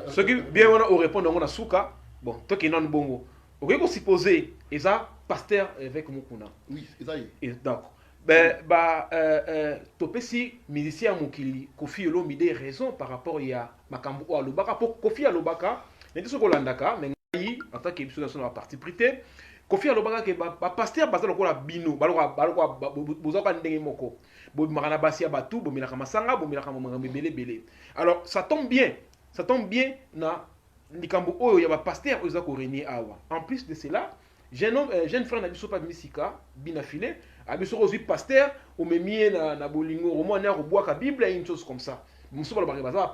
Ce qui bien wana au répondre ngana suka. Bon, toi qui non bongo. okoki kosupposer eza pasteur évêque mokuna. Oui, eza ye. Donc topesi musicien ya mokili Koffi Olomide raison par rapport ya makambo oyo alobaka mpo Koffi alobaka neti soki olandaka me ngai en tant que biso na baparti pris te Koffi alobaka ke bapaster baza lokola bino bozwaka ndenge moko bobimaka na basi ya batu bomelaka masanga bomelaka makambo ebele. Alors ça tombe bien na likambo oyo ya bapaster oyo eza korenie awa. En plus de cela jeune frère na biso pa misika binafile abiso ozwi pasteur omemie na bolingo romo na robwaka bible et une chose comme ça muso balobaka baza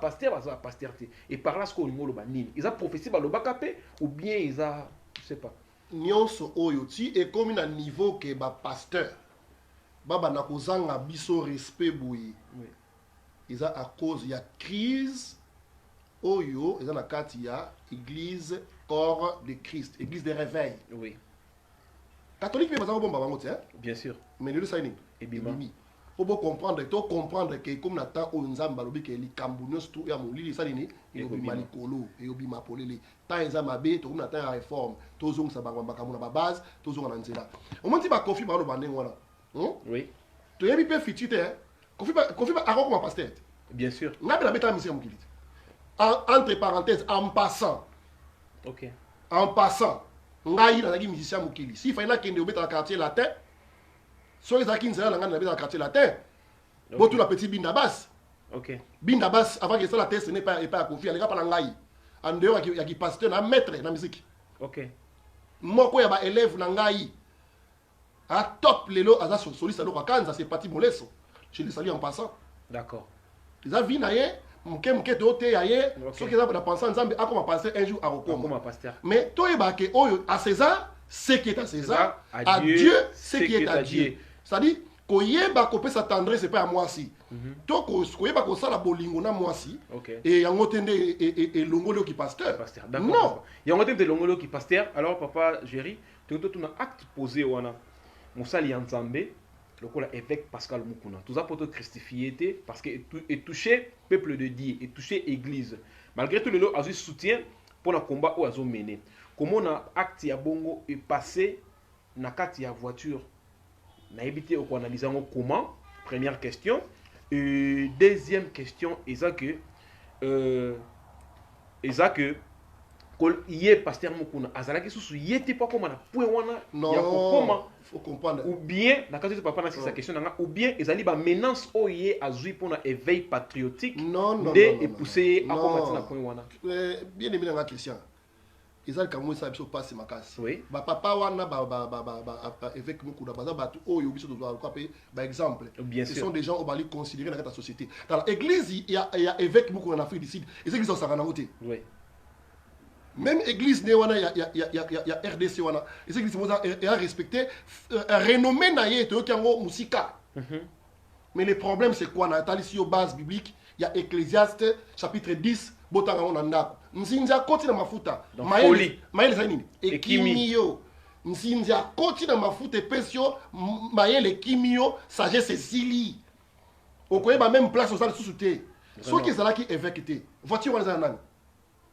pasteur te et par là ce ko olingo loba nini eza prophétie balobaka pe ou bien eza je sais pas nyonso oyo ti ekomi na niveau ke pasteur baba na kozanga biso respect boye. Oui. Eza à cause ya crise oyo eza na kati ya église corps de Christ, église de réveil. Oui. Catholique mais baza bomba bango te hein? Bien sûr. Mais le signing Ebimi. Faut comprendre que comme na temps o nzamba lobi ke likambu nyonso ya molili salini ebima likolo ebima polele temps nzamba be to na temps ya réforme tozongisa bango makambo na ba base tozonga na nzela omonti ba Koffi ba lo bandengo wana. Oui. To yebi pe fitite hein? Koffi ba akoko ma pasteur. Bien sûr. Ngabe la beta mission mokili. Entre parenthèses en passant. OK. En passant, ngai nazaki musicien mokili. Si fallait kende obeta na quartier latin, so ezaki nzela na ngana na quartier latin. Botu la petit binda basse. OK. Binda basse avant que ça la test n'est pas Koffi, elle est pas ngai. En dehors ya ki pasteur na maître na musique. OK. Moko ya ba élève na ngai. A top lelo aza soliste do kanza c'est parti moleso. Je le salue en passant. D'accord. Les avis na ye mke to te ya ye so que ça na penser nzambe akoma passer un jour à Comme pasteur. mais toi ebake oyo à César ce qui est à César, à Dieu ce qui est à Dieu. C'est-à-dire koyeba kopesa tendresse c'est pas à moi si. To koyeba ko sala bolingo na moi si. Et yango tende et longolo qui pasteur. Non. Yango tende longolo qui pasteur. Alors papa Jerry, tu as acte posé wana. Mosali Nzambe lokola évêque Pascal Mukuna. Tout ça pour te christifier parce que est touché peuple de Dieu, est touché église. Malgré tout le lot a eu soutien pour le combat où azo mené. Comment on a acte ya bongo est passé na kati ya voiture. Na évité au analyser comment. Première question. Deuxième question est ça que yé pasteur Mukuna azalaki susu yéti pas comme na point wana ya kokoma faut comprendre ou bien na kati papa na sa question nanga ou bien ezali ba menace oyé azui pour na éveil patriotique de pousser à combattre na point wana bien aimé na question ezali kamu ça biso passe makasi oui ba papa wana ba évêque Mukuna baza batu oyo biso to doit paper par exemple ce sont des gens au bali considérés dans la société dans l'église il y a évêque Mukuna en Afrique du Sud les églises sont na côté oui. Même église né wana ya RDC wana les églises moza est respecté renommé na ye to kiango musika. Mais le problème c'est quoi na talisi yo base biblique il y a Ecclésiaste chapitre 10 botanga on ndako nzinza koti na mafuta mayele za nini ekimiyo nzinza koti na mafuta pesio mayele kimio sagesse sili okoyeba même place aux sous te so ki zalaki évêque te voiture wana za nani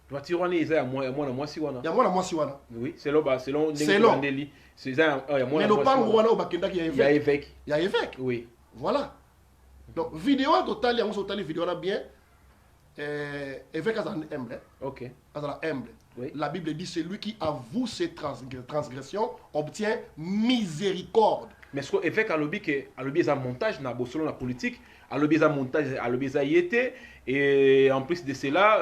voiture wana eza ya mwasi wana ya mwana mwasi wana oui selon ndeli c'est ça ya mwana mais lopango wana obakendaki ya évêque oui voilà donc vidéo total yango so tali vidéo na bien évêque azala humble OK azala humble oui. La Bible dit celui qui avoue ses transgressions obtient miséricorde. Mais ce que évêque alobi eza montage na selon la politique alobi eza montage alobi eza yete et en plus de cela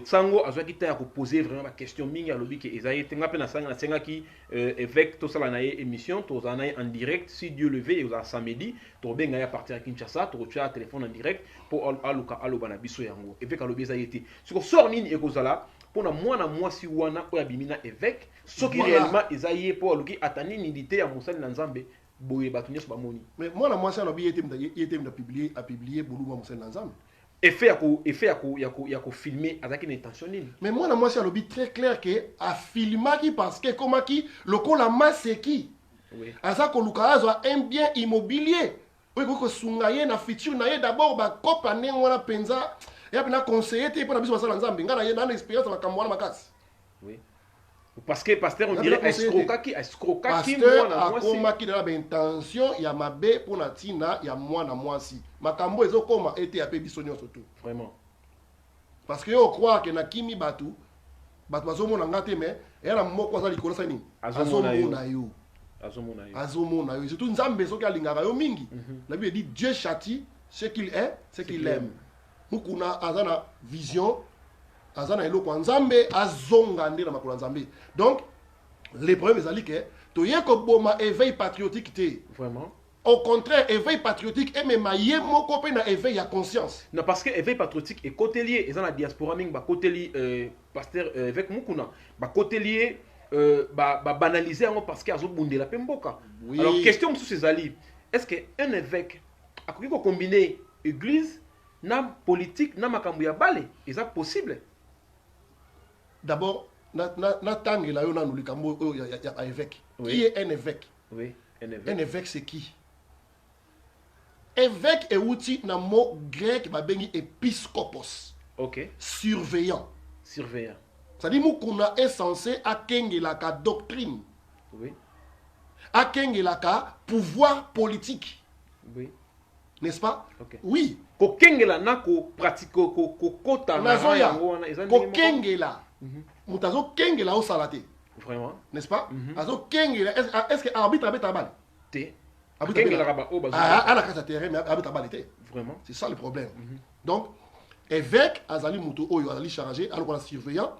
sango azwaki ta ya poser vraiment la question mingi alobi ke eza yete nga pe na senga ki évêque to sala na émission to zana en direct si Dieu le veut et samedi to benga ya partir à Kinshasa to tia téléphone en direct pour aluka aloba na biso yango évêque alobi eza yete ce que sort nini ekozala pour na mwana mwasi wana oya bimina évêque ce qui réellement eza yé pour aluki atani nidité ya mosali na Nzambe boye batunya so bamoni mais mwana mwasi alobi yete mda publier boluma mosali na Nzambe effet ya ko filmer avec une intention nini mais mwana mwasi alobi très clair que a filmaki parce que komaki lokola maseki oui aza koluka azwa un bien immobilier oyo ko sunga ye na futur na ye d'abord ba kopa ndenge wana penza ya bina conseiller te pour na biso basala Nzambe ngana ye na expérience ba kamwana makasi oui Parce que pasteur, on dirait escrocaki, pasteur akomaki na intention ya mabe pour na tina ya mwana mwasi. Makambo ezokoma ete ya pe biso nyonso tout. Vraiment. Parce que yo croit que na kimi batu bazomona ngate mais era moko azali kolosa nini? Azomona yo. Azomona yo. Surtout nzambe soki alingaka yo mingi. La Bible dit Dieu châtie ce qu'il est, ce qu'il aime. Mukuna azana vision, azana eloko nzambe azonga nde na makolo nzambe. Donc les problèmes ezali que to yeko boma éveil patriotique te. Vraiment. Au contraire, éveil patriotique et même yé moko pe na éveil à conscience. Non, parce que éveil patriotique est côté lié, et dans la diaspora ming ba côté lié pasteur avec mukuna, ba côté lié banaliser parce qu'il y a bundé la pemboka. Oui. Alors question sur ces alliés, est-ce que un évêque a pu combiner église na politique na makambu ya balé, est ça possible? D'abord na tangela yo na nulikambo ya évêque. Oui. Qui est un évêque? Oui, un évêque. Un évêque c'est qui? Évêque est outil na mot grec babengi épiscopos. OK. Surveillant. Surveillant. C'est-à-dire mukuna est censé akengela ka doctrine. Oui. Akengela ka pouvoir politique. Oui. N'est-ce pas? Okay. Oui. Kokengela na ko pratique ko kota na yango wana ezali kokengela. Mutazo kengela au salate. Vraiment. N'est-ce pas? Azo kengela est-ce que arbitre abeta bal? Té. Vraiment. C'est ça le problème. Donc, évêque, Azali Moutou Oyo, Azali chargé, alors qu'on a surveillant,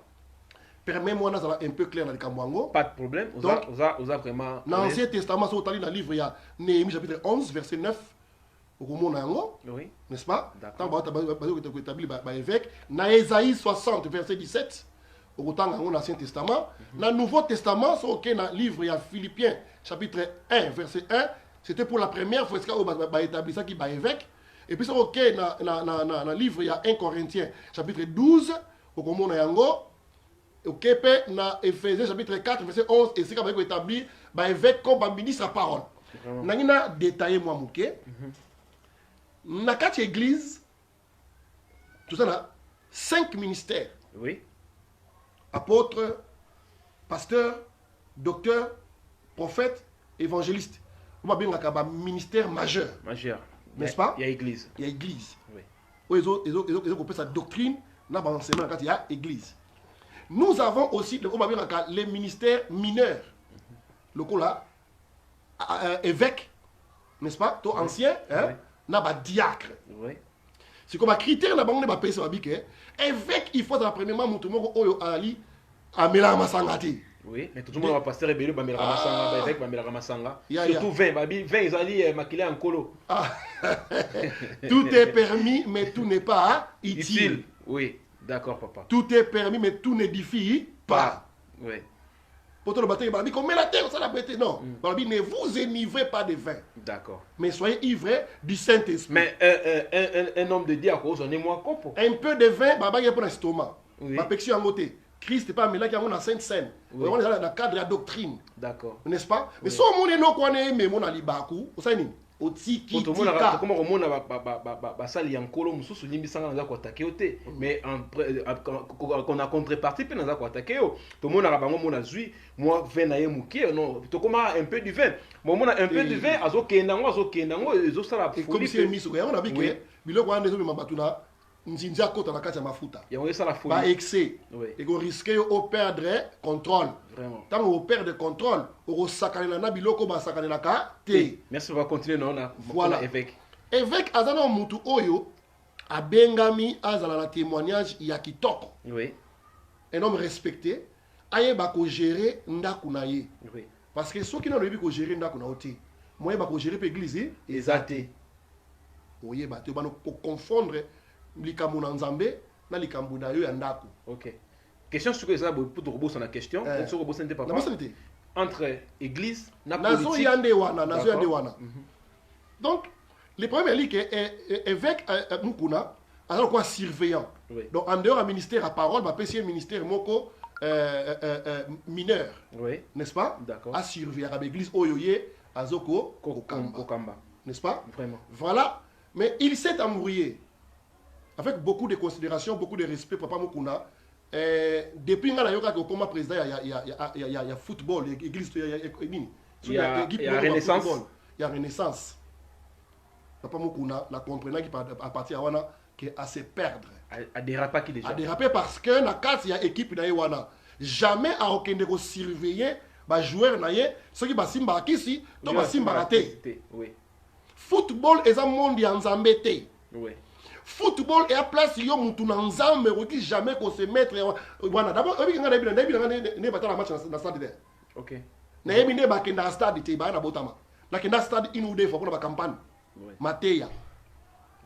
permets-moi d'être un peu clair dans le Kamwango. Pas de problème. Donc, on a vraiment. Dans l'Ancien Testament, dans le livre, il y a Néhémie chapitre 11, verset 9. Oui. N'est-ce pas? D'accord. Tant établi par évêque. Dans Ésaïe 60, verset 17. Autant dans l'Ancien Testament. Dans le Nouveau Testament, c'est dans le livre, il y a Philippiens chapitre 1, verset 1. C'était pour la première fois qu'on a établi ça qui est évêque. Et puis, c'est OK, dans le livre, il y a 1 Corinthiens, chapitre 12, au moment où OK, dans Éphésiens, chapitre 4, verset 11, et c'est qu'on a établi évêque comme ministre à parole. On a détaillé, moi, OK. Dans la église, tout ça, là, 5 ministères. Oui. Apôtre, pasteur, docteur, prophète, évangéliste. On va bien un ministère majeur. Majeur. N'est-ce pas? Il y a église. Il y a église. Oui. Ils ont sa doctrine, il y a église. Nous avons aussi les ministères mineurs. Le coup là, évêque, n'est-ce pas? Tout ancien, n'a pas diacre. Oui. C'est comme un critère là-bas, on n'est pas payé sur la bique. Évêque, il faut premièrement monter mon ali à Mela Masangati. Oui, mais tout le monde va passer rebelle, Bamela Ramasanga, évêque, Bamela Ramasanga. Surtout 20, 20 ils allaient maquiller en colo. Tout est permis, mais tout n'est pas utile. Oui, d'accord, papa. Tout est permis, mais tout n'édifie pas. Oui. Pour le bâtiment, il dit qu'on met la terre, ça la bête. Non. Ne vous enivrez pas de vin. D'accord. Mais soyez ivrés du Saint-Esprit. Mais un homme de Dieu, on est moins copo. Un peu de vin, il y a pour l'estomac. Oui. Ma péché en côté. Christ n'est pas mais là qui a une sainte scène. Oui. On est dans le cadre de la doctrine. D'accord. N'est-ce pas? Mais si on est non connaît mais mon alibaku, vous savez au tiki tika. Comment on a sali en colo mususu limbi sanga na ko attaquer oté. Mais qu'on a contrepartie pe na ko attaquer yo. To mona ka bango mona zui moi vin na ye mukie non. To comment un peu du vin. Bon mona un peu du vin azo kendango ezo sala folie. Comme si miso on a vu que biloko ande zo mabatuna nzinja kota na kati ya mafuta. Ya on sala folie. Ba excès. Et qu'on risquait au perdre contrôle. Vraiment. Tant au perdre contrôle, au sakanela na biloko ba sakanela ka te. Merci, on va continuer non na. Voilà. Évêque. Évêque azana mutu oyo a bengami azala na témoignage ya kitoko. Oui. Un homme respecté ayeba ko gérer ndaku na ye. Oui. Parce que ceux qui n'ont pas ko gérer ndaku na oté. Moyen ba ko gérer pe église ezate. Oye ba te ba no confondre likambo na nzambe na likambo na yo ya ndaku. OK. Question sur que ça pour te la question, sur que vous pas entre église na politique. Nazo yande wana. Donc le problème est que évêque mukuna alors quoi surveillant. Oui. Donc en dehors du ministère à parole, bah PC ministère moko mineur. Oui. N'est-ce pas? D'accord. À surveiller à l'église oyoye azoko kokamba. N'est-ce pas? Vraiment. Voilà, mais il s'est embrouillé avec beaucoup de considération, beaucoup de respect papa mukuna. depuis nga nayoka ke okoma président ya football église nini il y a Renaissance. Il y a Renaissance. Papa Mukuna la comprenant à partir de wana que à se perdre. À déraper qui déjà. À déraper parce que na carte il y a équipe na wana. Jamais à aucun de surveiller ba joueur na ye ceux qui ba simba kisi to ba simba raté. Oui. Football est un monde ya nzambe te. Oui. Football est à place yo mutu na nzambe qui jamais qu'on se mettre wana d'abord obi nga ne batala match na stade de. OK. Na yebi ne ba kenda stade te ba na botama. Na kenda stade une ou deux fois pour la campagne. Oui. Mateya.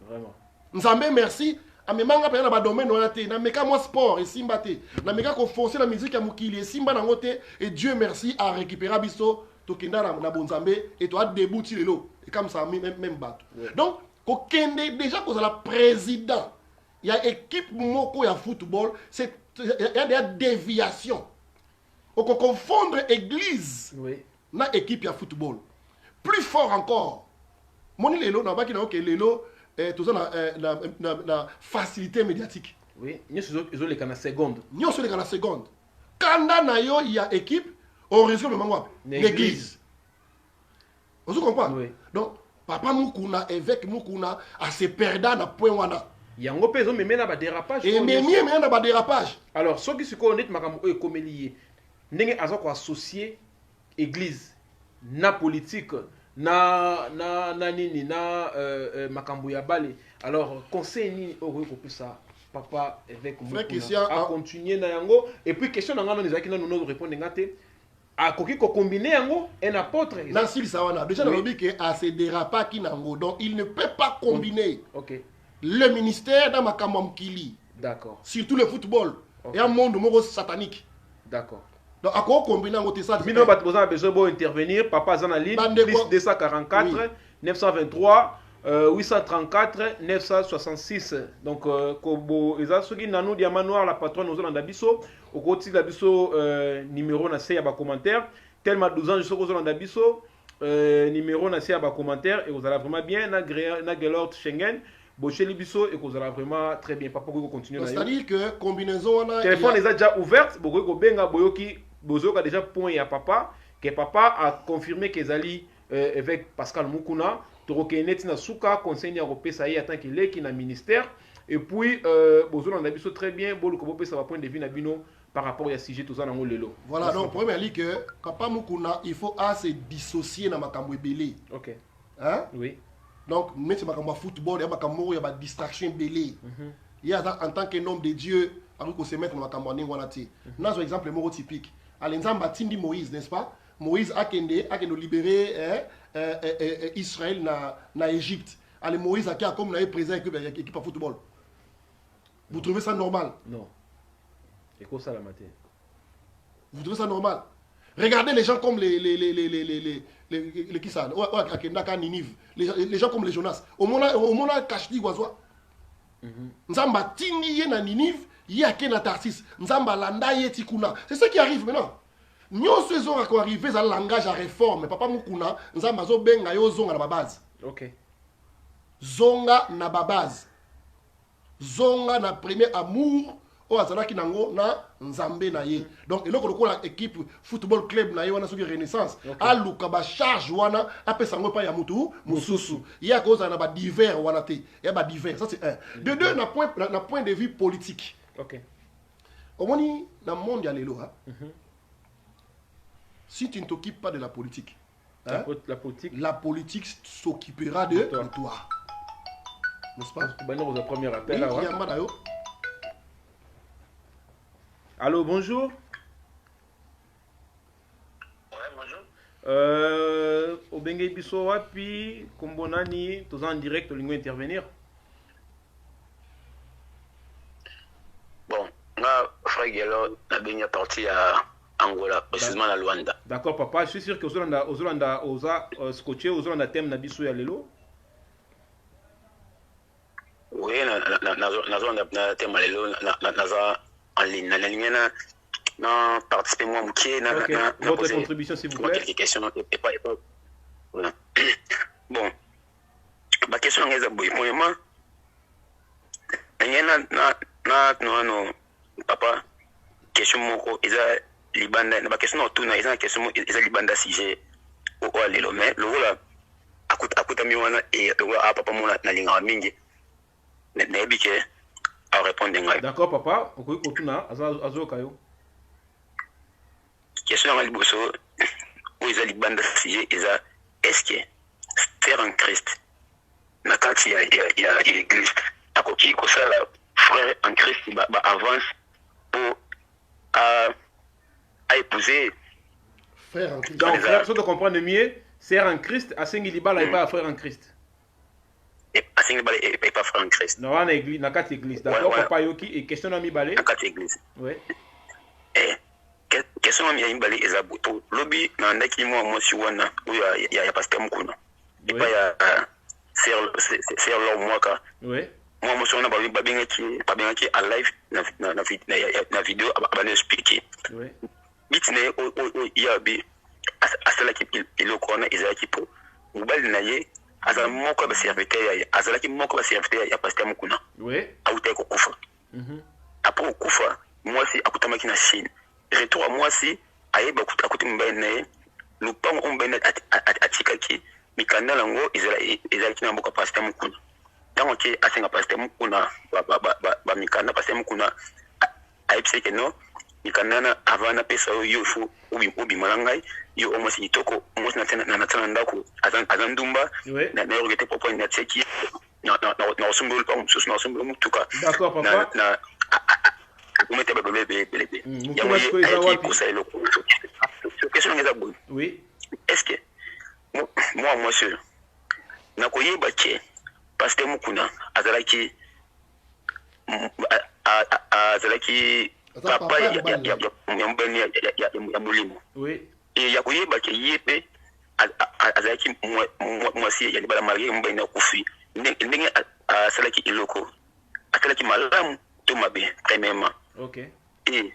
Vraiment. Nzambe merci. Amemanga pe na ba domaine wana te. Na meka moi sport et simba te. Na meka ko forcer la musique ya mukili et simba na ngote et Dieu merci a récupérer biso to kenda na bonzambe et to a débouti lelo et comme ça même bateau. Oui. Donc ko kende déjà ko la président. Il y a équipe moko ya football, c'est il y a des déviations. On peut confondre église oui. na équipe ya football. Plus fort encore. Moni lelo na baki na OK lelo tout ça na facilité médiatique. Oui, nous sommes les canaux seconde. Nous sommes les canaux seconde. Kanda na yo il y a équipe au risque de mangwa l'église. Vous comprenez? Oui. Donc papa Mukuna évêque Mukuna a se perdre na point wana. Yango peso mais na ba dérapage. Et mais na ba dérapage. Alors ceux qui se connaissent makambo e comme lié. Ndenge azoko associé église na politique na nini na makambo ya bale. Alors conseil ni oko ko ça papa avec moi à continuer na yango et puis question na ngano nizaki na nous répondre ngate a koki ko combiner yango un apôtre Nancy Sawana déjà dans le but que à ces dérapages qui nango donc il ne peut pas combiner. OK. Le ministère dans makambo mkili. D'accord. Surtout le football. Okay. Et un monde moko satanique. D'accord. Donc, à quoi combiner en ça? Mino bat besoin d'intervenir. Papa Zanaline, plus 244 oui. 923 834 966. Donc, Kobo, Eza Sugi Nanou Diamanoir, la patronne aux Andabiso, au côté de l'Abiso, numéro na à bas commentaire. Tellement 12 ans, je suis aux Andabiso, numéro na à bas commentaire, et vous allez vraiment bien, na Gelord Schengen. Bocheli Bisso et que vous allez vraiment très bien. Papa, vous continuez. C'est-à-dire que combinaison. Le téléphone est déjà ouverte. Beaucoup benga boyoki bozoka déjà point à papa. Que papa a confirmé qu'ils allaient avec Pascal Mukuna. Torokenet na suka conseil européen ça y est tant qu'il est qui na ministère. Et puis bozola na biso très bien. Bolu kobo ça va point de vue na bino par rapport à sujet tout ça dans lelo. Voilà donc premier dit que papa Mukuna il faut se dissocier na makambo ebele. OK. Hein? Oui. Donc, même si je suis football, il y a des distractions belées. Il y a en tant qu'un homme de Dieu, on se met dans la campagne. Nous avons un exemple typique. Alenzamba Tindi Moïse, n'est-ce pas? Moïse a libéré Israël na Égypte. Alors Moïse a comme président de l'équipe de football. Vous trouvez ça normal? Non. Et quoi ça la matinée? Vous trouvez ça normal? Regardez les gens comme les qui ça, les gens comme les Jonas. Au moment Kachdi Guazoa. Nzamba tindi na Ninive, yake na Tarsis. Nzamba landa yetikuna. C'est ce qui arrive maintenant. Nous faisons arriver à langage à réforme. Papa Mukuna, Nzamba zo benga yo zonga na base. OK. Zonga na base. Zonga na premier amour. O azalaki nango na nzambe na ye. Donc eloko lokola équipe football club na ye wana soki Renaissance aluka ba charge wana apesa ngo pa ya mutu mususu. Ya koza na ba divers wana te. Ya ba divers, ça c'est un. De deux na point de vue politique. OK. Omoni na monde ya lelo ha. Si tu ne t'occupes pas de la politique, la politique s'occupera de toi. N'est-ce pas? Maintenant vous premier appel là. Oui, allô, bonjour. Ouais, bonjour. Obenge Bisso wapi, Kombonani, tous en direct, lingo intervenir. Bon, moi, frère Gelo, on a bien parti à Angola, précisément à Luanda. D'accord, papa, je suis sûr que aux Hollandais, scotché, aux Hollandais, thème na Bisso ya lelo. Oui, na thème à lelo, na en ligne, na participer moi mouké, votre contribution s'il vous plaît. Quelques questions et pas voilà. Bon, ma question est boy premièrement. Na papa question moko eza libanda na ba question na tuna eza question eza libanda sujet o alelo mais lokola akuta mi wana e lokola papa mona na linga mingi na ebike a répondre ngai. D'accord papa, okoki kotuna azoka yo. Question na liboso o eza libanda sujet eza est-ce que faire en Christ na kati ya l'église akoki kosala frère en Christ ba avance pour à épouser frère en Christ. Donc frère, si tu comprends mieux, sœur en Christ, asengi libala et pas frère en Christ. Asengi libala et pas frère en Christ. Non, on église, na kati église. D'accord, papa yoki et question na mi balé. Na kati église. Oui. Question na mi balé ezabuto. Lobi na ndaki moi si wana ou ya pasteur Mukuna. Et pas ya sœur lo mwaka. Oui. Moi suis on a babengaki à live na vidéo abane expliquer. Oui. Bitine o yabi asala ki iloko na ezaki po. Mobali na ye azala moko ba serviteur ya azala ki moko ba serviteur ya pasteur Mukuna. Oui. Auta ko kufa. Après kufa moi si akutamaki na Chine. Retour à moi si ayeba akuti mobali na ye lupango ombene atikaki mikanda lango ezala ki na mboka pasteur Mukuna. Tant que asenga pasteur Mukuna ba mikanda pasteur Mukuna aipse que non mikanda na avana pesa yo fu ubi malangai yo omo si toko omo na tena ndako azandumba na yorgete popo na tseki na osumbulu pa mususu na osumbulu mutuka. D'accord papa. Na umete ba bebe. Mukuna siko eza wapi? Question ngeza bon. Oui. Est-ce que moi monsieur nakoyeba ke pasteur Mukuna azalaki papa ya mbeni ya mulimo. Oui. Et ya koyeba ke yepe azalaki mwasi ya libala marié mbeni ya kufi ndenge azalaki iloko azalaki malamu to mabe premièrement. OK. Et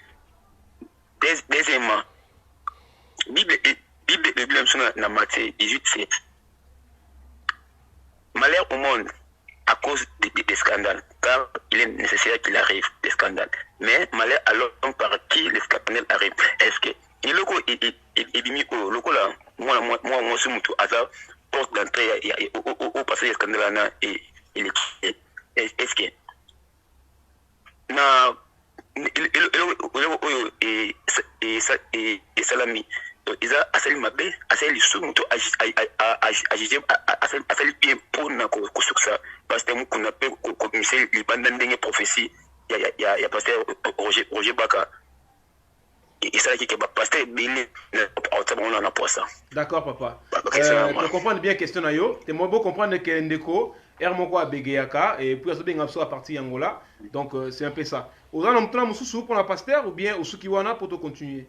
deuxièmement Bible sona na Matthieu 18:7. Malheur au monde à cause des scandales, car il est nécessaire qu'il arrive des scandales. Mais malheur à l'homme par qui les scandales arrivent. Est-ce que il est bimi au local là, moi ce mutu hasard porte d'entrée au passé des scandales là et est-ce que na et salami iza asali mabe asali sumuto asali bien pour na kusuksa pasteur Mukuna pe ko misel libanda ndenge prophétie ya pasteur Roger Baka et ça qui ba pasteur bini na na posa. D'accord papa. Tu comprends bien question na yo, tu mo comprendre que ndeko moko abegeyaka et puis azo benga à partir Angola. Donc c'est un peu ça. Ozana mtuna mususu pour la pasteur ou bien usuki wana pour te continuer.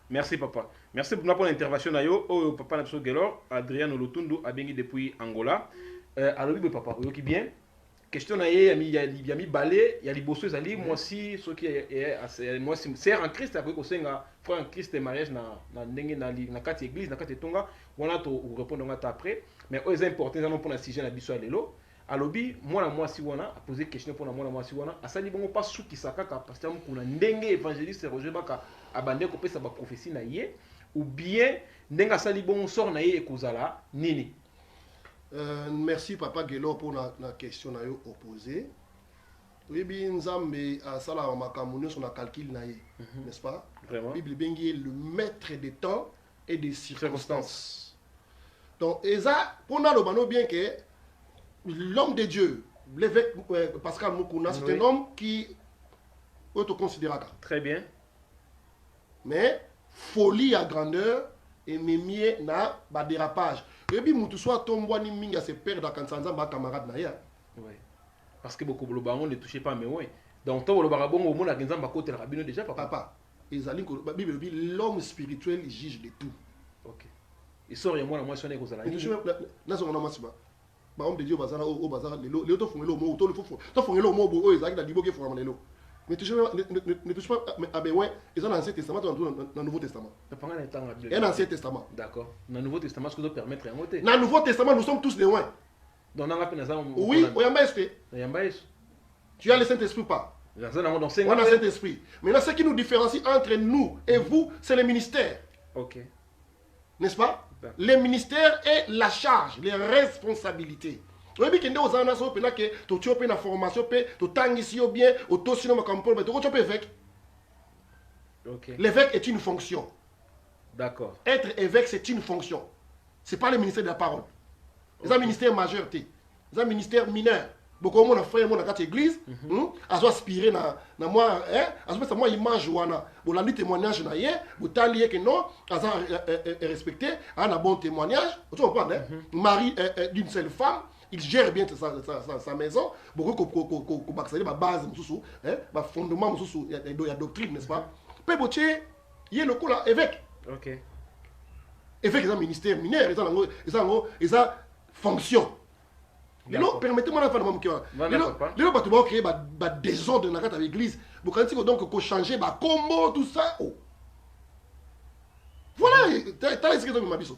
Merci papa. Merci pour l'intervention nayo. Oh papa na biso Gelor, Adriano Lutundu abengi depuis Angola. Alors oui papa, oyoki bien. Question na ye yami balé, ya liboso ezali moi si ce qui est moi si sœur en Christ après ko senga frère en Christ mariage na ndenge na kati église na kati tonga wana to répondre ngata après mais eux important non pour na sujet na biso lelo. Alobi moi si wana a posé question pour moi si wana asali bongo pas souki sakaka pasteur Mukuna ndenge évangéliste Roger Baka abande ko pesa ba prophétie na ye ou bien ndenge asali bongo sort na ye ekozala nini. Merci papa Gelo pour la question na yo opposé. Oui bien Nzambe asala makambo sur la calcul na ye, n'est-ce pas? Vraiment. Bible bengi le maître des temps et des circonstances. Donc eza pour na lo bano bien que l'homme de Dieu, l'évêque Pascal Mukuna, c'est un homme qui autoconsidérable. Très bien. Mais folie à grandeur et mémier na ba dérapage. Et puis mutu soit tombo ni minga se perdre quand sanza ba camarade na ya. Oui. Parce que beaucoup le baron ne touchez pas mais oui. Donc toi le barabon au monde à Nzamba côté rabino déjà papa. Ezali ko Bible dit l'homme spirituel juge de tout. OK. Et sort et moi sonné ko zala. Na so na masiba. Ba homme de Dieu bazana au bazara le to fongelo mo to le fofo. To fongelo mo bo o ezali na liboke fo amalelo. Mais ne touche pas ah ben ouais, ils ont l'Ancien Testament dans le Nouveau Testament. Un Ancien Testament. D'accord. Dans le Nouveau Testament, ce que doit permettre à monter. Dans le Nouveau Testament, nous sommes tous des loin. Donc on a appelé ça. Oui, oyamba est. Tu as le Saint-Esprit ou pas? On a le Saint-Esprit. Maintenant, ce qui nous différencie entre nous et vous, c'est le ministère. Ok. N'est-ce pas? Les ministères et la charge, les responsabilités. Tu as une formation, l'évêque est une fonction. D'accord. Être évêque, c'est une fonction. Ce n'est pas le ministère de la parole. C'est un ministère majeur. C'est un ministère mineur. Beaucoup de gens ont fait l'église, ils ont aspiré à moi, moi image wana, bon la témoignage na yé, bon talié que non, ils ont respecté, un bon témoignage, tu comprends hein? Mari d'une seule femme, il gère bien sa maison, beaucoup ko baxali ba base mususu, hein, ba fondement mususu, il y a doctrine, n'est-ce pas? Pe boché, yé le coup là évêque. OK. Évêque c'est un ministère mineur, ils ont fonction. Permettez-moi de faire mon cœur. Les gens vont créer des désordres dans l'église. Vous quand donc changer combo tout ça. Voilà, t'as laissé que ma biso.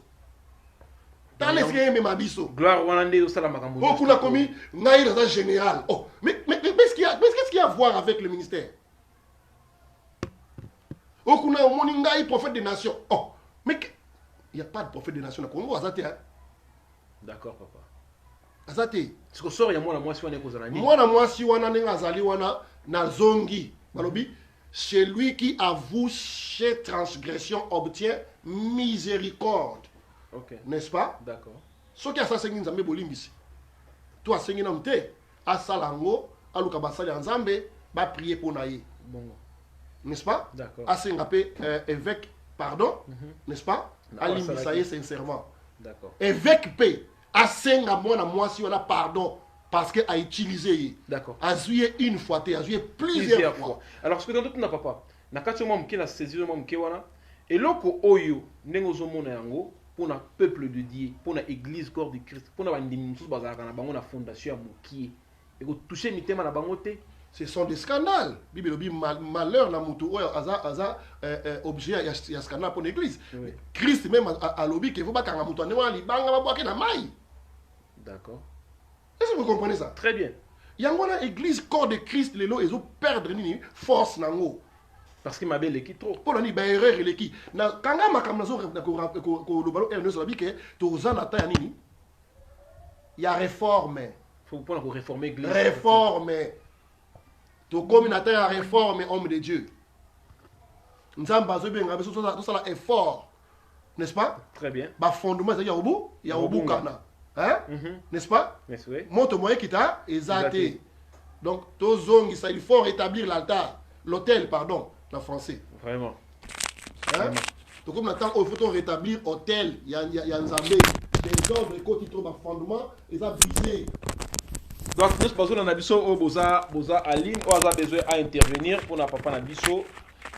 T'as laissé que ma biso. Gloire wanande au salam makambo. Oh, kuna commis naï dans un général. Oh, mais qu'est-ce qu'il y a à voir avec le ministère? Oh, kuna moningaï prophète des nations. Oh, mais il n'y a pas de prophète des nations au Congo, hein? D'accord, papa. Azate siko sori ya mwana mwasi wana ekozala nini mwana mwasi wana ndenge azali wana na zongi balobi celui qui avoue ses transgressions obtient miséricorde. OK, n'est-ce pas? D'accord. Soki asasengi nzambe bolimbisi to asengi na mte asalango aluka basali ya nzambe ba prier pour na ye bongo, n'est-ce pas? D'accord. Asenga pe évêque pardon, n'est-ce pas? Alimbisa ye sincèrement. D'accord. Évêque pe asenga mwana mwasi wana pardon parce que a utilisé. D'accord. A joué une fois, a joué plusieurs fois. Alors ce que dans tout n'a pas na kati mo mki na saisi mo mki wana et loko oyo ndengo zo mona yango pour na peuple de Dieu, pour na église corps de Christ, pour na bandimi mususu bazalaka na bango na fondation ya mokie et ko toucher mitema na bango te. Ce sont des scandales. Bible dit malheur na mutu oyo aza objet ya scandale pour l'église. Oui. Christ même a lobby que faut pas kanga mutu ane libanga ba boake na mai. D'accord. Est-ce que vous comprenez ça? Très bien. Il y a une église corps de Christ, les lots, ils ont perdu une force nango. Parce qu'il m'a bien l'équipe trop. Pour l'année, ben erreur l'équipe. Na kanga makamnazo ko lobalo et nous sabi que tozana ata ya nini? Il y a réforme. Faut pas réformer l'église. Réforme. To comme na ata ya réforme homme de Dieu. Nzamba zo benga beso to sala effort. N'est-ce pas? Très bien. Ba fondement ça il y a obu kana. Hein? N'est-ce pas? Yes, oui. Monte moyen qui t'a exalté. Donc, il faut rétablir l'altar, l'hôtel, pardon, en français. Vraiment. Hein? Donc, comme maintenant, il faut rétablir l'hôtel. Il y a un zambé. Les ordres, quand ils trouvent un fondement, ils ont brisé. Donc, nous passons dans Nabiso au Boza Aline, où on a besoin à intervenir pour n'a pas Nabiso.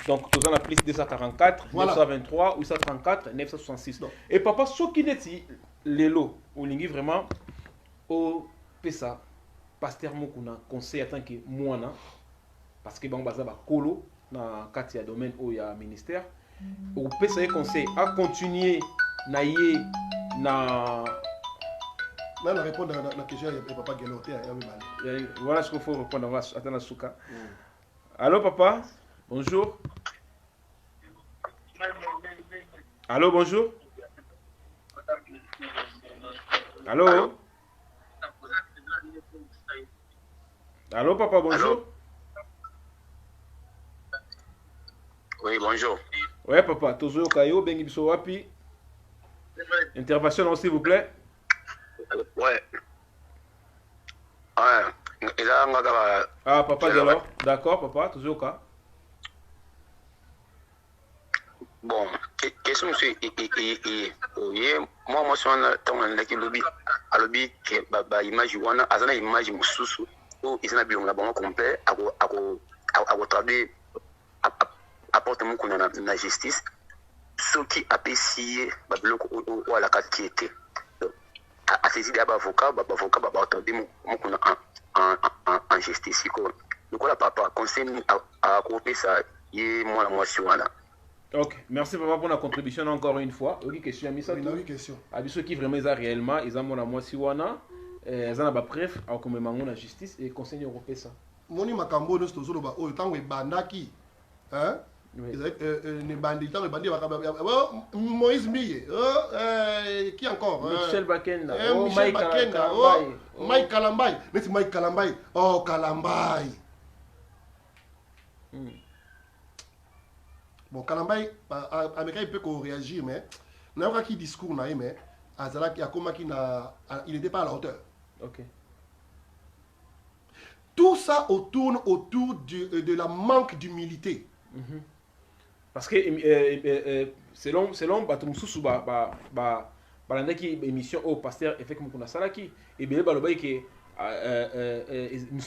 Donc, nous avons appelé 244, voilà. 923, 834, 966. Donc. Et papa, ce qui est Lelo, au lingi vraiment, au PESA, pasteur Mokuna, conseil en tant que moana, parce que bon, bazaba kolo, dans le domaine où il y a un ministère, au PESA, conseil à continuer, naïe, na. Là, on répond à la question, il n'y a pas de voilà ce qu'il faut répondre, on va attendre la souka. Allô, papa? Bonjour. Allô, bonjour. Allô? Allô, papa, bonjour. Allô? Oui, bonjour. Oui, papa, toujours Kayo, Bengi Biso Wapi. Intervention, s'il vous plaît. Ouais. Ah, papa, alors. D'accord, papa, toujours Ka. Bon, question c'est moi suis en train de lobby à lobby que image wana azana image mususu ou ils na bilonga bango complet à traduire apporte mon qu'on na justice ce qui apprécié babiloko ou à la qualité à saisir des avocats ba traduire mon qu'on en justice quoi donc là papa conseil à couper ça y moi suis wana. Ok, merci papa pour la contribution encore une fois. Oui, question à Misa. Oui, question. À ceux qui vraiment réellement, ils ont mon amour siwana. Zana ba bref comme mango la justice et conseil européen ça. Moni makambo no stozolo ba o tango ebandaki hein ne bandi tango bandi Moïse Mille qui encore Michel Bakenda Michel Bakenda Mike Kalambay mais Mike Kalambay oh Kalambay bon Kalambay américain il peut qu'on réagir mais n'a pas qui discours na mais azala qui a comment qui na il n'était pas à la hauteur. OK. Tout ça tourne autour de la manque d'humilité. Parce que selon Batumsusu émission au pasteur effectivement qu'on a ça là qui et bien balobi que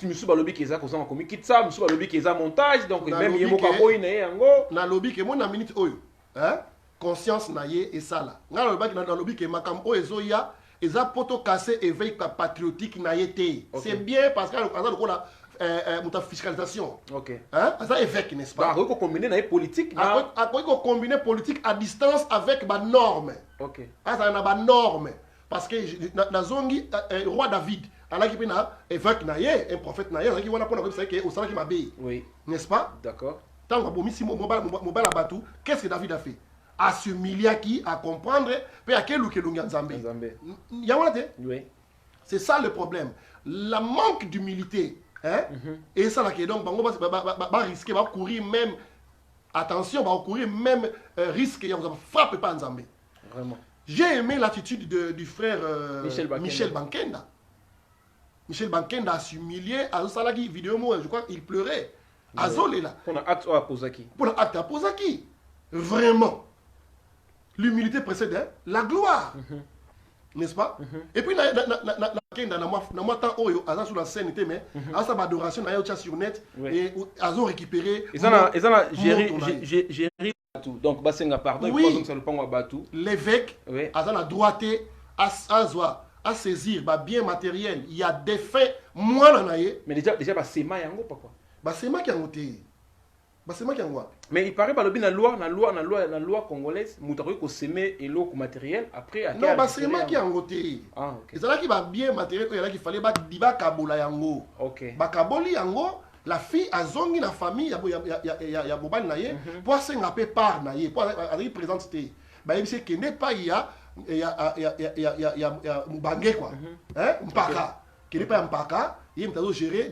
monsieur balobi que ça comme comme kitsa monsieur balobi que ça montage donc même yemo ka boy na yango na lobby que mon na minute oyo hein conscience na ye et ça là nga lobaki na lobby que makam o ezoya eza poto cassé éveil patriotique na yete. C'est bien parce que la fiscalisation. OK. Hein? Ça évêque n'est-ce pas? Bah, on combiner na politique na on combiner politique à distance avec ba norme. OK. Ça na ba norme parce que na zongi roi David alaki pena évêque na ye un prophète na ye qui wana pona ko ça que au sala qui m'a bé. Oui. N'est-ce pas? D'accord. Tant que bomisi mobala batu, qu'est-ce que David a fait? À s'humilier qui à comprendre puis à quel ou quel Nzambe. Oui. C'est ça le problème. La manque d'humilité. Hein? Et ça là qui est donc va risquer, va courir même attention, va courir même risque et on frappe pas Nzambe. Vraiment. J'ai aimé l'attitude du frère Michel Bankenda. Michel Bankenda a s'humilié à ça qui vidéo moi je crois il pleurait. Azolé là. Pour l'acte à Posaki. Pour l'acte à Posaki. Vraiment. L'humilité précède hein? La gloire. N'est-ce pas? Et puis na moi tant oyo aza sur la scène mais à sa adoration na yo sur net et azo récupérer ils en a gérer tout donc basenga pardon donc ça le pango batu l'évêque aza na droité à saisir ba bien matériel il y a des faits moi na ye mais déjà ba sema yango papa ba sema ki yango te ba sema ki yango mais il paraît balobi na loi congolaise mutako ko semer eloko matériel après à non ba sema ki yango te ah OK ezala ki ba bien matériel oyo ki fallait ba diba kabola yango OK ba kaboli yango la fille azongi na famille ya bobali na ye pour senga pe par na ye pour aller présente te ba yebise que n'est pas ya mbange quoi hein mpaka que n'est pas mpaka il mtazo gérer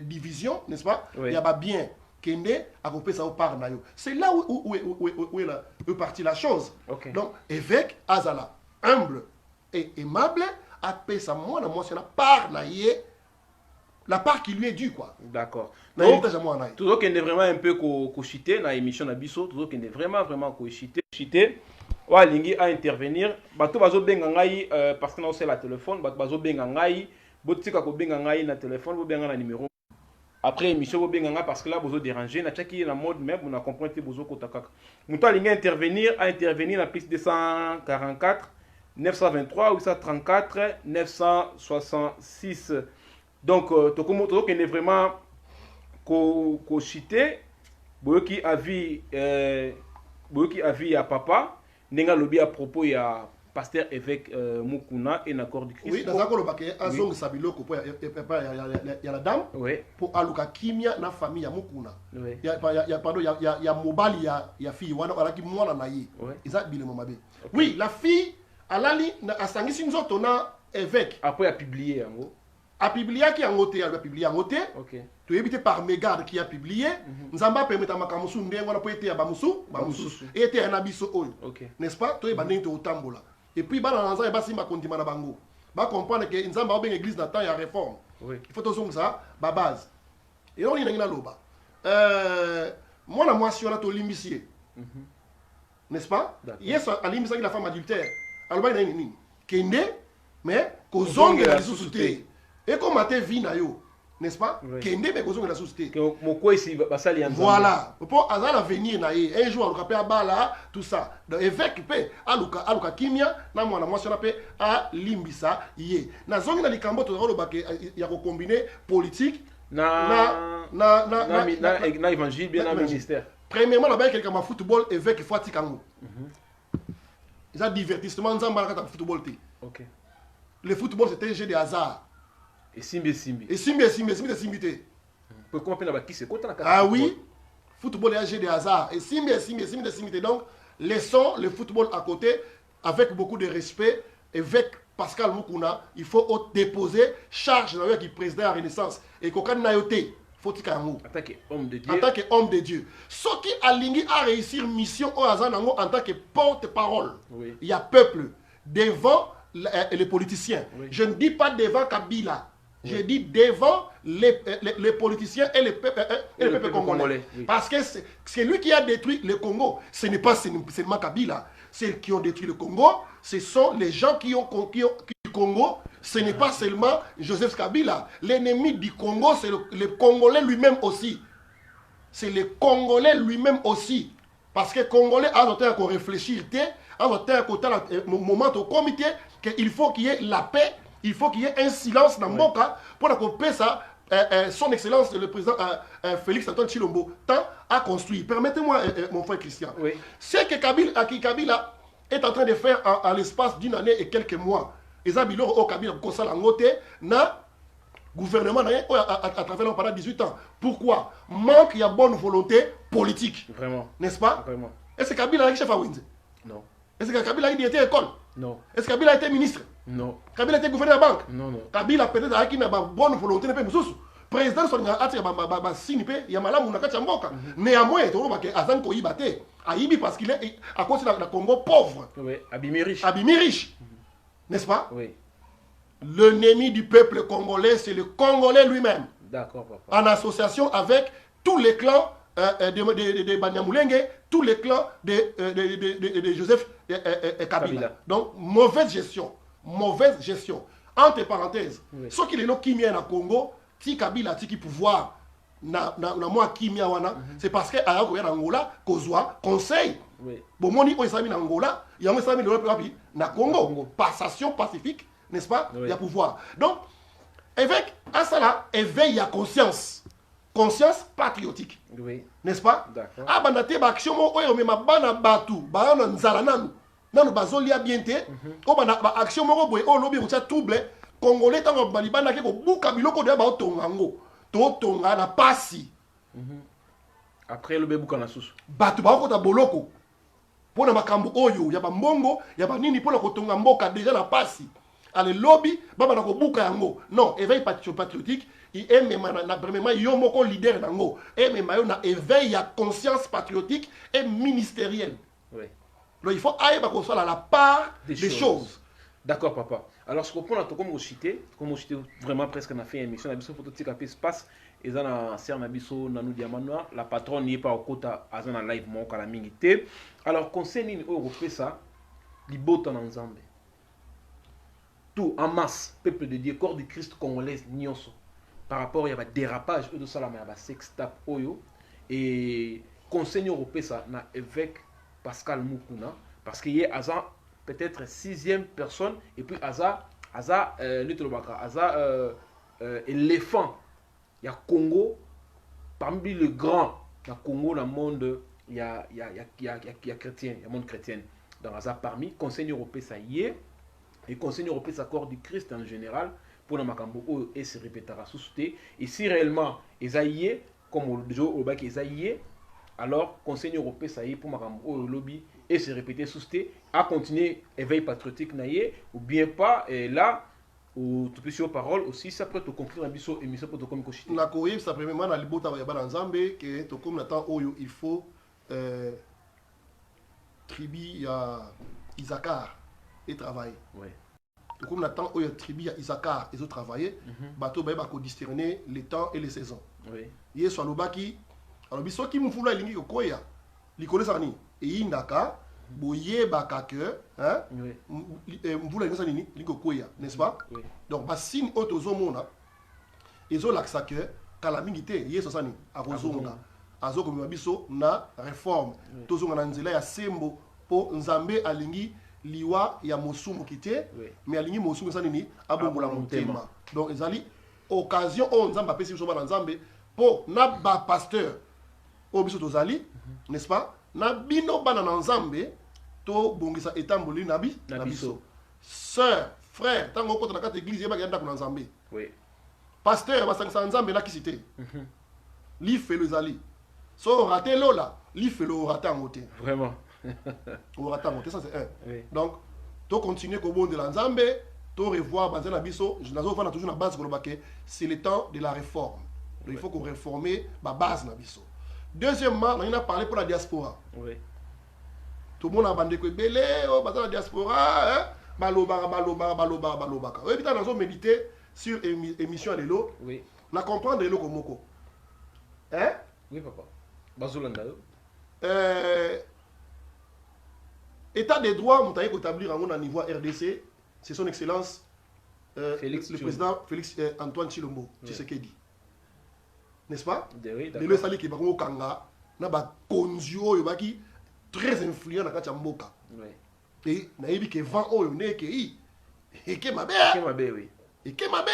division n'est-ce pas il y a ba bien kende a coupé ça au par na yo c'est là où est partie la chose. Donc évêque azala humble et aimable a payé sa moi c'est la part na ye la part qui lui est due quoi. D'accord. Toujours qu'il est vraiment un peu co-chité dans l'émission Nabiso, toujours qu'il est vraiment co-chité. Wa lingi à intervenir, bato bazo benga ngai parce que na c'est la téléphone, bato bazo benga ngai, botika ko benga ngai na téléphone, bo benga na numéro. Après émission bo benga ngai parce que là bozo déranger, na tchaki na mode même on a compris que bozo kotakaka. Muto lingi intervenir na plus 244 923 834 966. Donc, Tokomoto qui est vraiment co-cité, Boyoki avis à papa, Nenga lobby à propos il y a pasteur évêque Mukuna et l'accord du Christ. Oui, dans l'accord le Azong Sabiloko pour y a la dame. Oui. Pour Aluka Kimia na famille ya Mukuna. Oui. Il y a mobile il y a fille wana wala ki mwana na yi. Isa bilemo mabe. Oui, la fille alali na asangisi nzoto na évêque. Après a publié en gros. A publié qui a noté, elle a publié en noté. OK. Tu évité par Mégarde qui a publié. Nzamba permet à Makamusu ndengo na poete ya bamusu. Et était un abisso oil. OK. N'est-ce pas? Tu es bandé au tambola. Et puis ba na nzamba ba simba kontima na bango. Ba comprendre que nzamba ba ben église na temps ya réforme. Oui. Il faut tout ça, ba base. Et on y na loba. Moi la motion na to limicier. N'est-ce pas? Yes, à limicier la femme adultère. Alors ba nini? Kende mais kozonge la sous-souté. Et comme tu vis na yo, n'est-ce pas? Kende me kozonge la société. Moko ici basali yanzambe. Voilà. Pour azala venir na ye, un jour aluka pe abala tout ça. Donc évêque pe aluka kimia na mwana mwasi na pe a limbisa ye. Na zongi na likambo to zalo ba ke ya ko combiner politique na évangile bien na ministère. Premièrement là-bas quelqu'un ma football évêque faut atikango. Ils a divertissement nzamba na kata football te. OK. le football c'était un jeu de hasard. Et Simbi. Et Simbi. Pourquoi on qui c'est Ah oui, football est un jeu de hasard. Et Simbi. Donc, laissons le football à côté avec beaucoup de respect. Avec Pascal Moukouna, il faut déposer charge qui est président de la Renaissance. Et qu'on a nayoté. En tant qu'homme de Dieu. En tant qu'homme de Dieu. Ce qui a lingui à réussir mission au Hazanango en tant que porte-parole. Oui. Il y a peuple devant les politiciens. Oui. Je ne dis pas devant Kabila. Oui. Je dis devant les politiciens et le peuple congolais. Oui. Parce que c'est lui qui a détruit le Congo. Ce n'est pas seulement Kabila. Ceux qui ont détruit le Congo, ce sont les gens qui ont du Congo. Ce n'est pas seulement Joseph Kabila. L'ennemi du Congo, c'est le Congolais lui-même aussi. C'est le Congolais lui-même aussi. Parce que le Congolais a noté qu'on réfléchir, a noté un moment au comité qu'il faut qu'il y ait la paix, il faut qu'il y ait un silence dans mon cas pour qu'on puisse ça. Son Excellence, le président Félix Antoine Tshilombo, tant à construire. Permettez-moi, mon frère Christian. Oui. Ce que Kabila est en train de faire en l'espace d'une année et quelques mois. Les habitants au Kabila na gouvernement à travers pendant 18 ans. Pourquoi? Manque il y a bonne volonté politique. Vraiment. N'est-ce pas? Vraiment. Est-ce que Kabila est chef à Windsor? Non. Est-ce que Kabila a été école? Non. Est-ce que Kabila a été ministre? Non. Kabila a été gouverneur de la banque? Non. Kabila peut-être a une bonne volonté. Président son a signé il y a malamu na kati mboka. Néanmoins, tu vois que Azan ko yibate. Aibi parce qu'il est à cause de la Congo pauvre. Oui. Abimi riche. N'est-ce pas? Oui. L'ennemi du peuple congolais, c'est le Congolais lui-même. D'accord, papa. En association avec tous les clans de Banyamulenge, tous les clans de Joseph Kabila. Donc, mauvaise gestion. Entre parenthèses, ce qui est qui vient au Congo, si Kabila a pouvoir, moi qui c'est parce que à Angola, Kozwa, conseil. Oui. Bon, mon niveau est en Angola, il y a un Sami dans Congo. Passation pacifique, n'est-ce pas? Il y a pouvoir. Donc, avec Asala, éveille à conscience. Conscience patriotique. Oui. N'est-ce pas? D'accord. Ah, bandate, ba action, oyo, mais ma bana batu, ba na nzala nanu. Nanu bazoli a bien te. Oh, ba action, moko boy, oh, lobi, ou trouble. Congolais, tango balibana, ke ko buka biloko de ba otongango. To tonga na pasi. Après, le bébou kana sous. Batu, ba okota boloko. Pona makambo oyo, ya ba mbongo, ya ba nini, pona kotonga mboka, déjà na pasi. Ale lobby, baba na ko buka yango. Non, éveil patriotique. Il est vraiment un leader d'ango. Et même un éveil à conscience patriotique et ministérielle. Oui. Donc il faut aller à la part des choses. D'accord, papa. Alors, ce qu'on prend, comme vous citez vraiment presque on a fait une émission, on a photo de espace, et on a serre nabiso nanou diamanoa, la patronne n'est pas au quota à un live mon calamité. Alors, concernant européen ça, libota en Zambie. Tout en masse, peuple de Dieu, corps du Christ congolais, nyonso. Par rapport à un dérapage de ça, il y a un sextape oyo et conseil européen ça na évêque Pascal Moukouna parce qu'il y a peut-être 6e personne et puis éléphant il y a Congo parmi les grands dans Congo dans le monde il y a chrétien il y a monde chrétien dans parmi conseil européen ça y est et conseil européen ça corps du Christ en général pour le Makambo et se répétera sous et si réellement ils comme le jour au bac ils alors conseil européen ça y est pour Makambo lobby et se répéter sous à continuer éveil patriotique naïe ou bien pas et là ou tu peux sur parole aussi ça peut te conclure un biseau émission pour te comme cochiter la coïb ça premièrement dans le bota va y avoir Nzambe que to comme nathan oyo il faut tribu ya Isakar et travail ouais. Comme Nathan, il y a tribu à Isakar, ils ont travaillé, bateau ba ko discerner les temps et les saisons. Oui. Hier soit le baki, alors biso qui mfula lingi ko koya, li connaît ça ni, et indaka, boye baka que, hein? Oui. Mfula lingi ça ni, li ko koya, n'est-ce pas? Oui. Donc ba signe auto zomona, ils ont l'accès que calamité, hier ça ni, a rozonga, azo comme biso na réforme, tozonga na nzela ya sembo po nzambe alingi liwa ya mosumu kité mais alingi mosumu ça nini abongola motema donc ezali occasion on nzamba pesi biso bana nzambe po na ba pasteur o biso tozali n'est-ce pas na bino bana na nzambe to bongisa etamboli na biso sœur frère tant qu'on na kati église yeba yanda ko nzambe Oui. pasteur basangisa nzambe na kisité li fait le zali so raté lola li fait le raté en côté Vraiment. au raté en côté ça c'est un Oui. donc to continuer ko bon de la nzambe to revoir bazana biso je nazo fana toujours na base ko que c'est le temps de la réforme donc il faut qu'on réformer ba base na biso. Deuxièmement, on a parlé pour la diaspora. Oui. Tout le monde a bandé que belé oh bazana la diaspora hein baloba. Oui, putain, nous avons médité sur émission à l'élo. Oui. On a compris l'élo comme moko. Hein? Oui, papa. Bazolanda. État des droits, on a établi en niveau RDC, c'est son excellence le président Félix Antoine Tshilombo, Tshisekedi. N'est-ce pas? Oui, d'accord. Le sali qui va au Kanga, na ba konzio yobaki très influent na kati ya mboka. Oui. Et naïbi que vent oyo ne ke i et que ma Qui m'a bé, oui. et que ma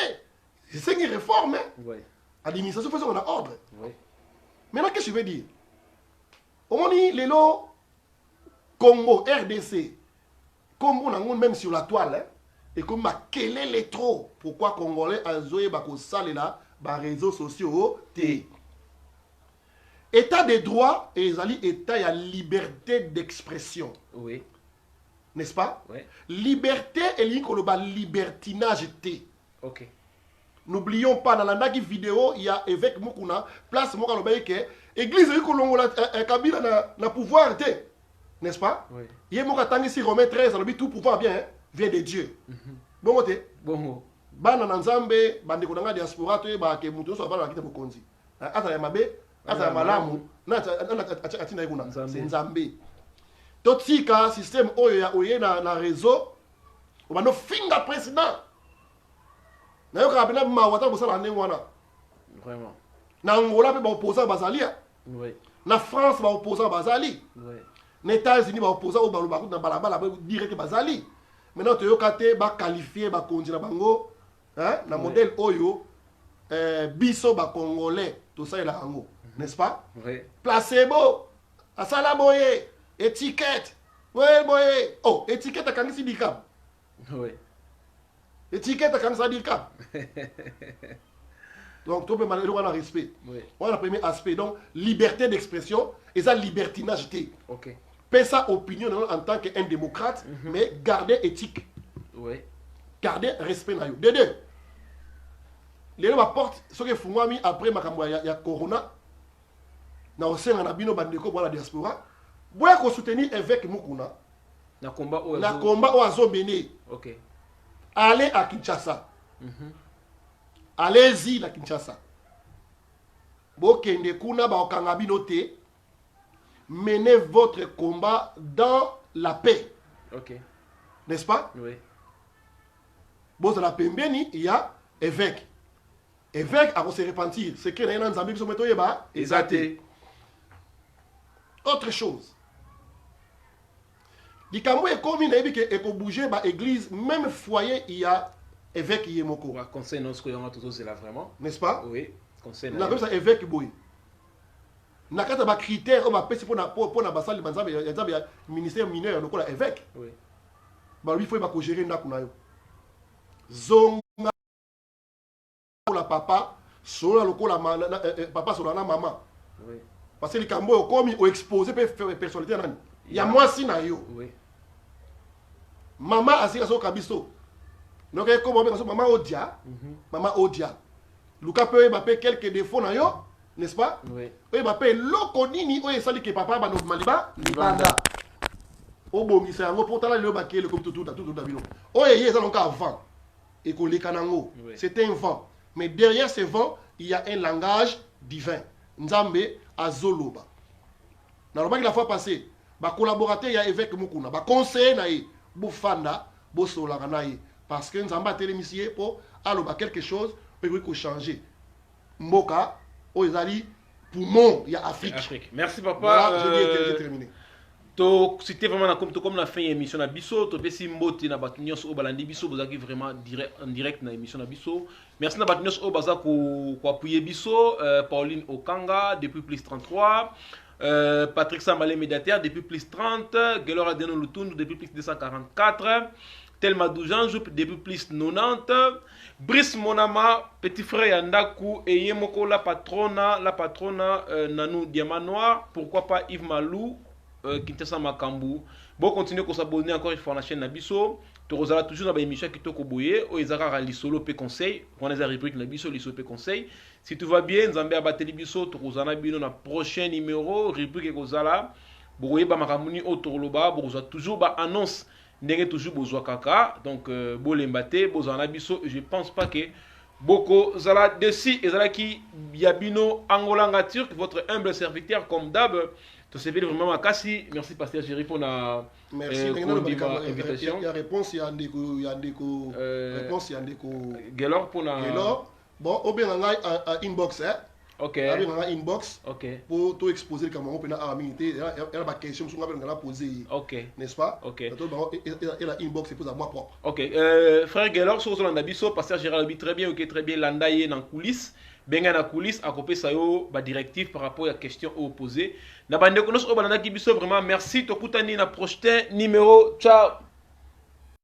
c'est une réforme hein. Oui. L'administration faisant on a ordre. Oui. Maintenant qu'est-ce que je veux dire? On dit les lots Congo RDC comme on a même sur la toile hein, et comme ma quel est les trop pourquoi congolais a zoé bako sale là ba réseaux sociaux té état des droits et zali état ya liberté d'expression. Oui. N'est-ce pas? Oui. Liberté et libertinage T. Ok. N'oublions pas, dans la nagi vidéo, il y a évêque Mukuna, place Moka Lobaïke, église Kolongo Kabila na pouvoir T. N'est-ce pas? Oui. Il y a Moka Tangi si Romain 13, tout pouvoir bien, hein, vient de Dieu. Bon côté. Bon mot. Bana Nanzambe, Bande Konanga diaspora, tu es ke Moutou soit bana kita Mokonzi. Ata ya mabe, ata ya malamu, na atina ikuna. C'est Nzambe. Totika système oyo na réseau on va no finga président na yo ka bina ma wata bosala ndenge wana Vraiment. na Angola pe ba opposant bazali Oui. na France ba opposant bazali Oui. na États-Unis ba opposant o baloba na balabala ba dire que bazali maintenant to yo kate ba qualifier ba konzi na bango hein na modèle oyo biso ba congolais to ça la hango n'est-ce pas? Oui. Placebo asala boye étiquette. Oui, boy. Oh, étiquette à Kangisi Dikam. Oui. Étiquette à Kangisa Dikam. Donc, tu peux avoir un respect. Oui. Voilà le premier aspect. Donc, liberté d'expression et ça, libertinage. Ok. Paix sa opinion en tant qu'un démocrate, mais garder éthique. Oui. Garder respect. De deux. Les gens apportent ce que font après il y a Corona. Dans le sein, on a bino bandeko pour la diaspora. Boya ko soutenir évêque Mukuna Na combat au na combat au Azobene. Ok. Allez à Kinshasa. Allez-y à Kinshasa. Bokende kuna ba okanga bino te. Menez votre combat dans la paix. Ok. N'est-ce pas? Oui. Bon, dans la pembeni, il y a évêque. Évêque a se repentir. C'est que les Nzambi sont mettés là. Exacté. Autre chose. Likambo est comme il a bougé ba église, même foyer il y a évêque Yemoko. Conseil non ce qu'on a tout c'est là vraiment. N'est-ce pas? Oui. Conseil. Na comme ça évêque boy. Na kata ba critère on va passer pour na basal banzambe ya ministère mineur lokola évêque. Oui. Ba lui faut ba ko gérer ndako na yo. Zonga la papa, sola lokola papa sola na maman. Oui. Parce que les Cambo comme ils ont exposé personnalité nani. Il y a moi si na yo. Oui. Maman asika so kabiso. Donc comme maman odia, maman odia. Luka peut m'appeler quelques défauts na yo, n'est-ce pas? Oui. Il m'appelle lokonini o esali que papa ba no maliba libanda. O bomisa yango pourtant le bakele comme tout dabino. O yeye ça donc avant. Et qu'on les kanango. C'est un vent. Mais derrière ce vent, il y a un langage divin. Nzambe azoloba. Dans le la fois passée, ba collaborateur il y a évêque Mukuna, ba conseiller naïe, bufanda, bo solaka naïe parce que Nzamba a télémissier pour aloba quelque chose pour changer. Mboka, oyezali poumon, il y a Afrique. Merci papa. Voilà, j'ai terminé. To c'était vraiment comme la fin émission na biso to pesi mbote na batunios o balandi biso bozaki vraiment en direct na émission na biso. Merci na batunios o baza ko appuyer biso Pauline Okanga depuis plus 33 Patrick Sambale médiateur depuis plus 30 Gelora Deno Lutundu depuis plus 244 Telma Doujanjou depuis plus 90. Brice Monama, petit frère Yandaku, et Yemoko la patrona Nanou Diamant Noir, pourquoi pas Yves Malou, Kinshasa Makambu. Bon, continuez à s'abonner encore une fois à la chaîne Nabiso. Tu auras toujours dans l'émission qui t'a koboye, ou Izara Lisolo P conseil, on a la rubrique Nabiso Lisolo P conseil. Si tout va bien, Zambé Abaté Libiso, tu auras bien dans le prochain numéro, rubrique Kozala. Boye ba makamuni otoloba, boza toujours ba annonce. N'est toujours besoin kaka, donc bolembate, besoin nabiso. Je pense pas que beaucoup zala desi et zala qui yabino angolanga turc, votre humble serviteur comme d'hab. To se fait vraiment makasi. Merci pasteur Jerry pour la invitation. Il y a réponse, il y a Ndeko réponse, il y a Ndeko Gelor pour la bon au bien en inbox hein. OK. En inbox. OK. Pour tout exposer le Cameroun pendant la minute, il y a ma question sur la poser. OK. N'est-ce pas? OK. Et la inbox c'est pour à moi propre. OK. Frère Gelor sur son Nabiso, pasteur Gérald très bien, OK, très bien landaye dans coulisses. Benga na coulisses à copier ça yo ba directive par rapport à la question opposée. Na bande konos o banana kibiso vraiment merci to kutani na prochain numéro. Ciao.